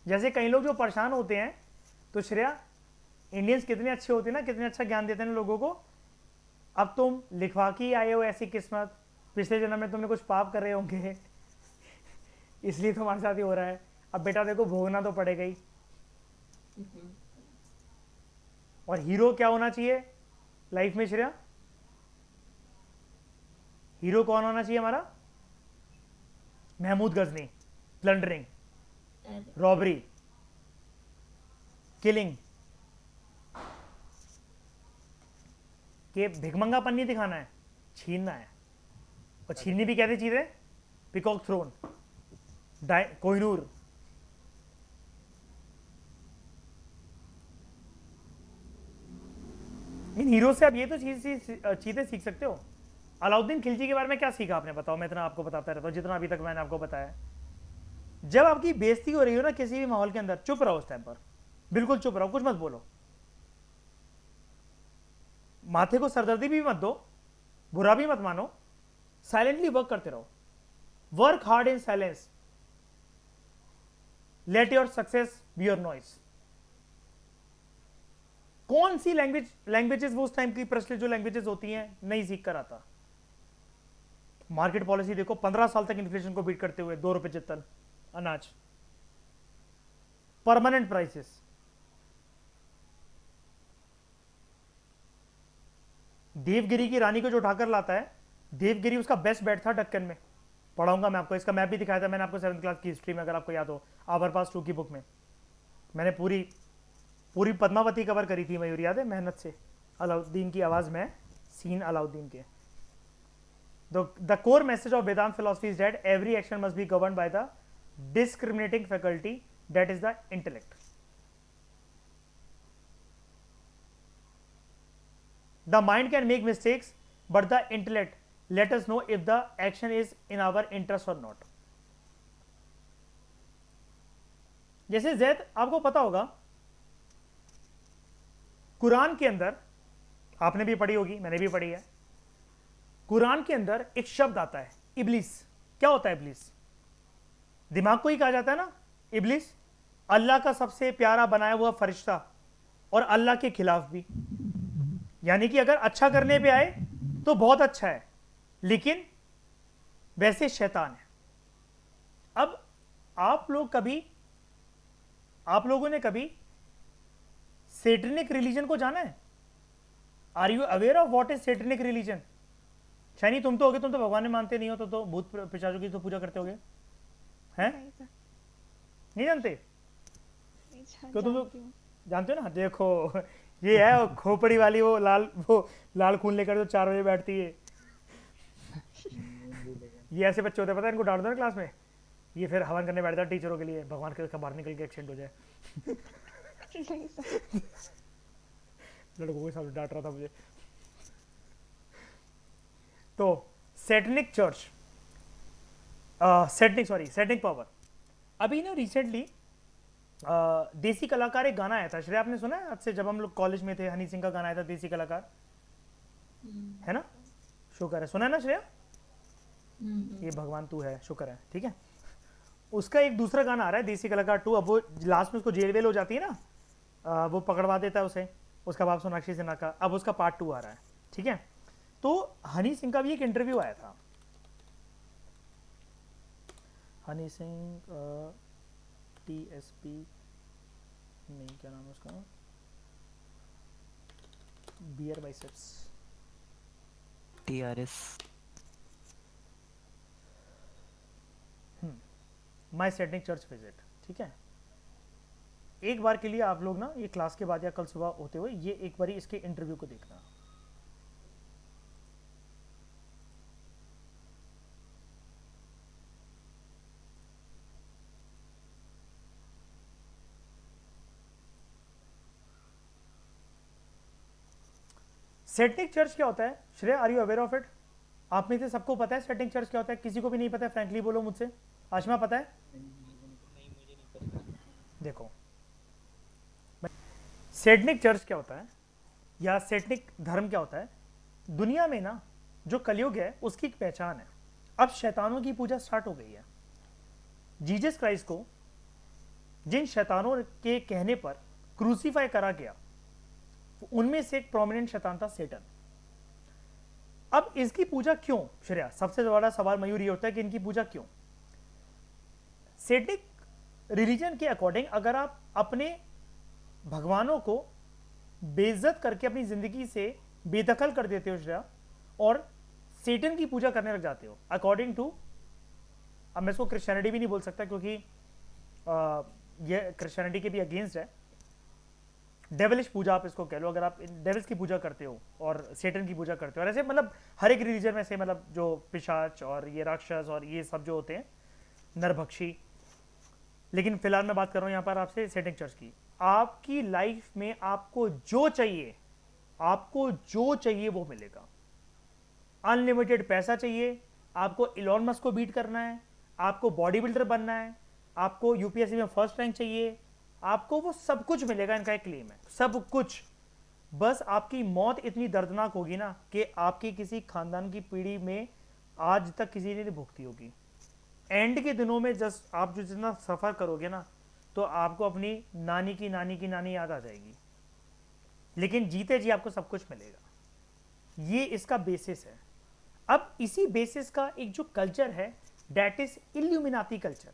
जैसे कई लोग जो परेशान होते हैं, तो श्रेया, इंडियंस कितने अच्छे होते हैं ना, कितने अच्छा ज्ञान देते हैं लोगों को। अब तुम लिखवा के आए हो ऐसी किस्मत, पिछले जन्म में तुमने कुछ पाप कर रहे होंगे इसलिए तुम्हारे साथ ही हो रहा है। अब बेटा देखो, भोगना तो पड़ेगा ही। और हीरो क्या होना चाहिए लाइफ में श्रेया? हीरो कौन होना चाहिए हमारा? Mahmud Ghazni, plundering, robbery, killing, के भिखमंगापन नहीं दिखाना है, छीनना है। और छीननी भी कैसी चीज है? Peacock throne, Kohinoor. इन हीरो से आप ये तो चीजें सीख सकते हो। अलाउद्दीन खिलजी के बारे में क्या सीखा आपने, बताओ? मैं इतना आपको बताता रहता हूँ जितना अभी तक मैंने आपको बताया। जब आपकी बेइज्जती हो रही हो ना किसी भी माहौल के अंदर, चुप रहो उस टाइम पर, बिल्कुल चुप रहो, कुछ मत बोलो। माथे को सरदर्दी भी मत दो, बुरा भी मत मानो, साइलेंटली वर्क करते रहो। Work hard in silence, let your success be your noise. कौन सी लैंग्वेजेस वो उस टाइम की प्रचलित जो लैंग्वेजेस होती हैं नहीं सीख कर आता। मार्केट पॉलिसी देखो, 15 साल तक इन्फ्लेशन को बीट करते हुए 2 रुपए जितन अनाज, परमानेंट प्राइसेस। देवगिरी की रानी को जो उठाकर लाता है, देवगिरी उसका बेस्ट बैट था डक्कन में। पढ़ाऊंगा मैं आपको, इसका मैप भी दिखाया था मैंने आपको 7th क्लास की हिस्ट्री में, अगर आपको याद हो, आवर 2 की बुक में मैंने पूरी पूरी पद्मावती कवर करी थी मयूर, याद है, मेहनत से। अलाउद्दीन की आवाज में सीन अलाउद्दीन के। The core message of Vedanta philosophy is that every action must be govern by the discriminating faculty that is the intellect. The mind can make mistakes, but the intellect let us know if the action is in our interest or not. जैसे जैद, आपको पता होगा कुरान के अंदर, आपने भी पढ़ी होगी, मैंने भी पढ़ी है, कुरान के अंदर एक शब्द आता है इब्लिस। क्या होता है इब्लिस? दिमाग को ही कहा जाता है ना इब्लिस, अल्लाह का सबसे प्यारा बनाया हुआ फरिश्ता और अल्लाह के खिलाफ भी। यानी कि अगर अच्छा करने पे आए तो बहुत अच्छा है, लेकिन वैसे शैतान है। अब आप लोगों ने कभी सेटनिक रिलीजन को जाना है? Are you aware of what is satanic religion? Shaini तुम तो होगे, तुम तो भगवान में मानते नहीं हो, तो भूत पिशाचों की तो पूजा करते होगे, हैं? नहीं जानते? क्यों? तुम तो जानते हो ना। देखो ये है वो खोपड़ी वाली, वो लाल खून लेकर जो 4 बजे बैठती है। ये ऐसे बच्चे होते हैं, पता है, इनको डांट दो ना क्लास में, ये फिर हवन करने बैठता है टीचरों के लिए, भगवान के बाहर निकल के एक्सीडेंट हो जाए। लड़कों के साथ डांट रहा था मुझे। तो सेटनिक पावर। अभी ना रिसेंटली देसी कलाकार एक गाना आया था, श्रेया आपने सुना है? आज से जब हम लोग कॉलेज में थे, हनी सिंह का गाना आया था देसी कलाकार, है ना? शुक्र है, सुना है ना श्रेया? ये भगवान तू है, शुक्र है, ठीक है। उसका एक दूसरा गाना आ रहा है देसी कलाकार 2। अब वो लास्ट में उसको जेल वेल हो जाती है ना, वो पकड़वा देता है उसे, उसका बाप सोनाक्षी सिन्हा का। अब उसका पार्ट 2 आ रहा है, ठीक है। तो हनी सिंह का भी एक इंटरव्यू आया था। हनी सिंह TSP नहीं, क्या नाम है उसका, बियर बाइसेप्स, TRS, माई सेटनिक चर्च विजिट, ठीक है। एक बार के लिए आप लोग ना ये क्लास के बाद या कल सुबह होते हुए ये एक बार इसके इंटरव्यू को देखना। सेटनिक चर्च क्या होता है? Shrey, are you aware of it? आप में से सबको पता है सेटनिक चर्च क्या होता है? किसी को भी नहीं पता है? फ्रैंकली बोलो मुझसे। आशमा पता है? नहीं, मुझे नहीं पता। देखो, सेटनिक चर्च क्या होता है या सेटनिक धर्म क्या होता है? दुनिया में ना जो कलयुग है उसकी एक पहचान है। अब शैतानों की पूजा स्टार्ट हो गई है। जीसस क्राइस्ट को जिन शैतानों के कहने पर क्रूसीफाई करा गया, उनमें से एक प्रोमिनेंट शैतान था सेटन। अब इसकी पूजा क्यों श्रेया? सबसे बड़ा सवाल मयूर ये होता है कि इनकी पूजा क्यों? सेटनिक रिलीजन के अकॉर्डिंग अगर आप अपने भगवानों को बेइज्जत करके अपनी जिंदगी से बेदखल कर देते हो श्रेया, और सेटन की पूजा करने लग जाते हो, अकॉर्डिंग टू, अब मैं इसको क्रिश्चियनिटी भी नहीं बोल सकता क्योंकि ये क्रिश्चियनिटी के भी अगेंस्ट है, डेविलिश पूजा आप इसको कह लो। अगर आप डेविल्स की पूजा करते हो और सेटन की पूजा करते हो, और ऐसे मतलब हर एक रिलीजन में से, मतलब जो पिशाच और ये राक्षस और ये सब जो होते हैं नरभक्षी, लेकिन फिलहाल मैं बात कर रहा हूं यहां पर आपसे सेटनिक चर्च की। आपकी लाइफ में आपको जो चाहिए वो मिलेगा। अनलिमिटेड पैसा चाहिए, आपको इलॉन मस्क को बीट करना है, आपको बॉडी बिल्डर बनना है, आपको यूपीएससी में फर्स्ट रैंक चाहिए, आपको वो सब कुछ मिलेगा। इनका एक क्लेम है, सब कुछ। बस आपकी मौत इतनी दर्दनाक होगी ना कि आपकी किसी खानदान की पीढ़ी में आज तक किसी ने नहीं भुगती होगी। एंड के दिनों में जस्ट आप जो जितना सफर करोगे ना, तो आपको अपनी नानी की नानी की नानी याद आ जाएगी। लेकिन जीते जी आपको सब कुछ मिलेगा। ये इसका बेसिस है। अब इसी बेसिस का एक जो कल्चर है that is Illuminati culture.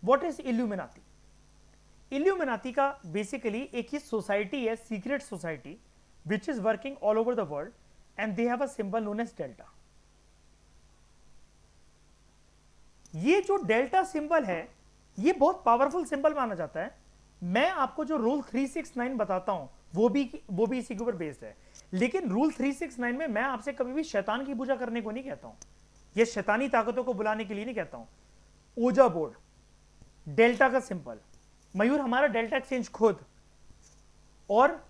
What is Illuminati? Illuminati का बेसिकली एक ही सोसाइटी है, secret society, which is working all over the world and they have a symbol known as delta. ये जो डेल्टा सिंबल है ये बहुत पावरफुल सिंबल माना जाता है। मैं आपको जो रूल 369 बताता हूं वो भी इसी के ऊपर बेस्ड है। लेकिन रूल 369 में मैं आपसे कभी भी शैतान की पूजा करने को नहीं कहता हूं, ये शैतानी ताकतों को बुलाने के लिए नहीं कहता हूं। ओजा बोर्ड, डेल्टा का सिंबल, मयूर हमारा डेल्टा एक्सचेंज खुद, और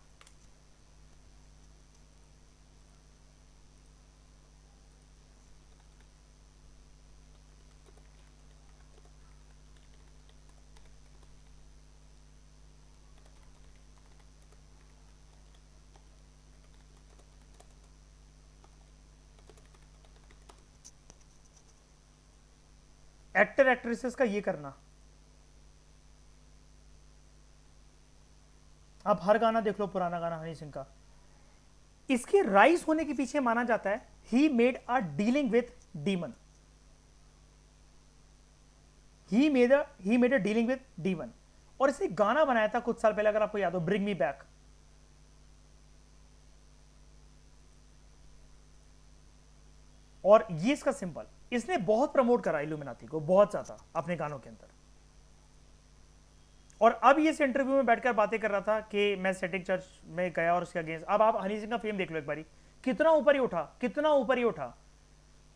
एक्टर एक्ट्रेसेस का ये करना। आप हर गाना देख लो, पुराना गाना हनी सिंह का, इसके राइज होने के पीछे माना जाता है he made a dealing with demon. He made a dealing with demon. और इसे गाना बनाया था कुछ साल पहले, अगर आपको याद हो, ब्रिंग मी बैक। और ये इसका सिंबल, इसने बहुत प्रमोट करा इल्यूमिनाती को, बहुत ज्यादा अपने गानों के अंदर। और अब ये इस इंटरव्यू में बैठकर बातें कर रहा था कि मैं सेटिंग चर्च में गया और उसके अगेंस्ट। अब आप हनी सिंह का फेम देख लो एक बारी, कितना ऊपर ही उठा, कितना ऊपर ही उठा।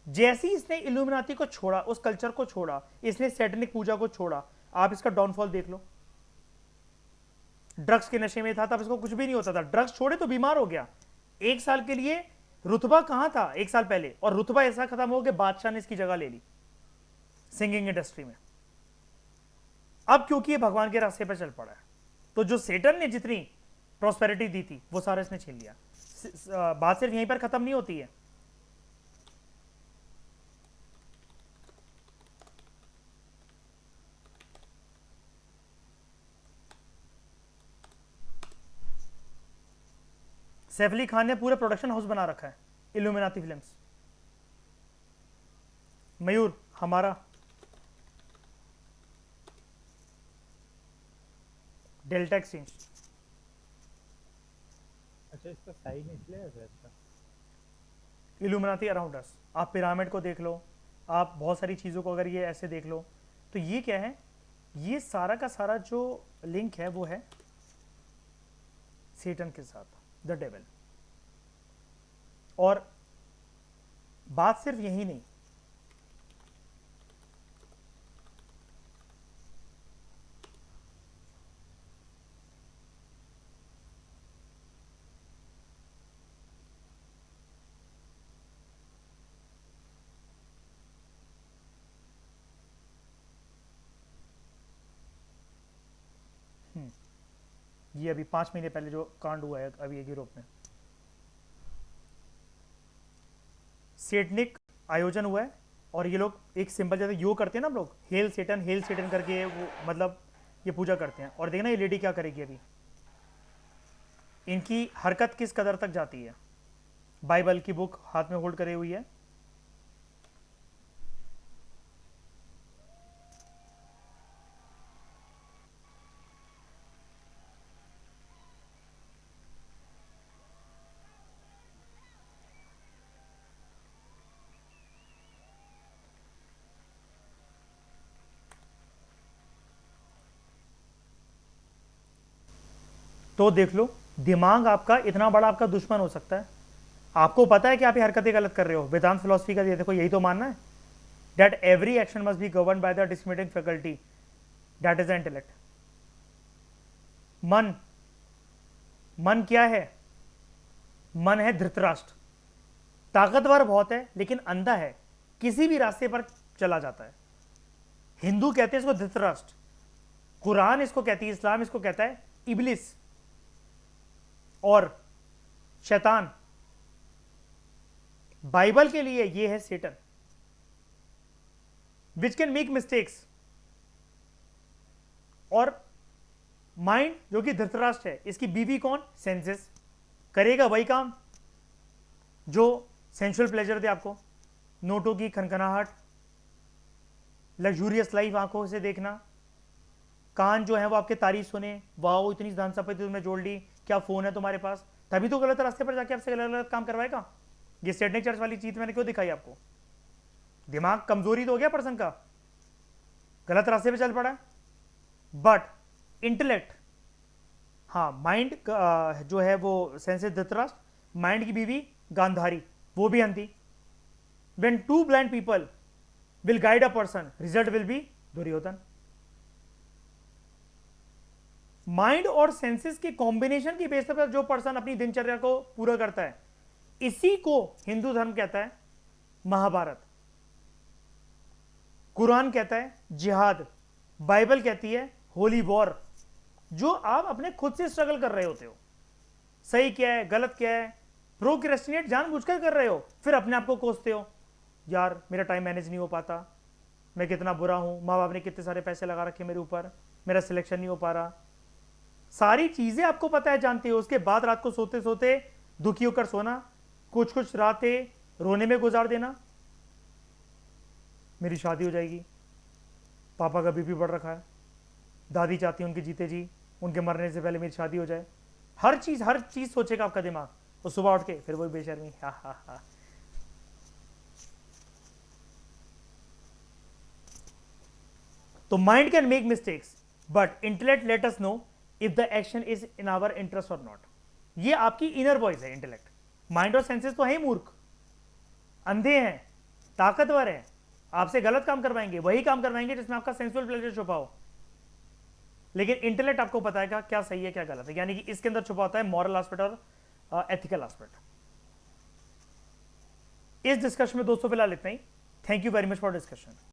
जैसे ही इसने इल्यूमिनाती को छोड़ा, उस कल्चर को छोड़ा, इसने सैटेनिक पूजा को छोड़ा, आप इसका डाउनफॉल देख लो। ड्रग्स के नशे में था, तब इसको कुछ भी नहीं होता था, ड्रग्स छोड़े तो बीमार हो गया। एक साल के लिए रुतबा कहां था एक साल पहले, और रुतबा ऐसा खत्म हो गया बादशाह ने इसकी जगह ले ली सिंगिंग इंडस्ट्री में। अब क्योंकि ये भगवान के रास्ते पर चल पड़ा है, तो जो सेटन ने जितनी प्रॉस्पेरिटी दी थी वो सारा इसने छीन लिया। बात सिर्फ यहीं पर खत्म नहीं होती है। सैफ अली खान ने पूरे प्रोडक्शन हाउस बना रखा है इल्यूमिनाती फिल्म्स। मयूर हमारा डेल्टा एक्सचेंज। अच्छा, इसका साइन इसलिए है सर इसका। Illuminati around us. आप पिरामिड को देख लो, आप बहुत सारी चीज़ों को अगर ये ऐसे देख लो, तो ये क्या है, ये सारा का सारा जो लिंक है वो है सेटन के साथ, द डेविल। और बात सिर्फ यही नहीं, ये अभी 5 महीने पहले जो कांड हुआ है अभी एक यूरोप में, सेटनिक आयोजन हुआ है। और ये लोग एक सिंपल जैसे योग करते हैं ना हम लोग, हेल सेटन करके, वो मतलब ये पूजा करते हैं। और देखना ये लेडी क्या करेगी अभी, इनकी हरकत किस कदर तक जाती है। बाइबल की बुक हाथ में होल्ड करे हुई है, तो देख लो दिमाग आपका इतना बड़ा आपका दुश्मन हो सकता है। आपको पता है कि आप ये हरकतें गलत कर रहे हो। वेदांत फिलॉसफी का ये देखो, यही तो मानना है, that every action must be govern by the discriminating faculty that is the intellect. मन क्या है, मन है धृतराष्ट्र, ताकतवर बहुत है लेकिन अंधा है, किसी भी रास्ते पर चला जाता है। हिंदू कहते हैं इसको धृतराष्ट्र, कुरान इसको कहती है, इस्लाम इसको कहता है इब्लिस और शैतान। बाइबल के लिए ये है सेटन, विच कैन मेक मिस्टेक्स। और माइंड जो कि धृतराष्ट्र है, इसकी बीवी कौन, सेंसेस, करेगा वही काम जो सेंसुअल प्लेजर थे आपको, नोटों की खनखनाहट, लग्जूरियस लाइफ आंखों से देखना, कान जो है वो आपके तारीफ सुने, वाह इतनी धन संपत्ति तुमने जोड़ ली, क्या फोन है तुम्हारे पास, तभी तो गलत रास्ते पर जाके आपसे गलत गलत काम करवाएगा। ये सेटनिक चर्च वाली चीज मैंने क्यों दिखाई आपको? दिमाग कमजोरी तो हो गया पर्सन का, गलत रास्ते पे चल पड़ा है। बट इंटेलेक्ट, हाँ माइंड जो है वो सेंसेस धृतराष्ट्र, माइंड की बीवी गांधारी, वो भी अंधी। When two blind people will guide a person, result will be Duryodhana. Mind और सेंसेस के कॉम्बिनेशन की बेस पर जो पर्सन अपनी दिनचर्या को पूरा करता है, इसी को हिंदू धर्म कहता है महाभारत, कुरान कहता है जिहाद, बाइबल कहती है होली वॉर। जो आप अपने खुद से स्ट्रगल कर रहे होते हो, सही क्या है गलत क्या है, प्रोक्रेस्टिनेट जानबूझकर कर रहे हो, फिर अपने आप को कोसते हो, यार मेरा टाइम मैनेज नहीं हो पाता, मैं कितना बुरा हूं, माँ बाप ने कितने सारे पैसे लगा रखे मेरे ऊपर, मेरा सिलेक्शन नहीं हो पा रहा। सारी चीजें आपको पता है, जानते हो, उसके बाद रात को सोते सोते दुखी होकर सोना, कुछ कुछ रातें रोने में गुजार देना, मेरी शादी हो जाएगी, पापा का बीपी बढ़ रखा है, दादी चाहती है उनके जीते जी उनके मरने से पहले मेरी शादी हो जाए। हर चीज सोचेगा आपका दिमाग, तो सुबह उठ के फिर वही बेशर्मी, हा हा हा। तो mind can make mistakes but intellect let us know if the action is in our interest or not. ये आपकी इनर वॉइस है इंटेलेक्ट। माइंड और सेंसेस तो है ही मूर्ख, अंधे हैं, ताकतवर हैं, आपसे गलत काम करवाएंगे, वही काम करवाएंगे जिसमें आपका सेंसुअल प्लेजर छुपा हो। लेकिन इंटेलेक्ट आपको बताएगा क्या सही है क्या गलत है, यानी कि इसके अंदर छुपा होता है मॉरल एस्पेक्ट और एथिकल एस्पेक्ट। इस डिस्कशन में दोस्तों फिलहाल इतना ही। Thank you very much for discussion.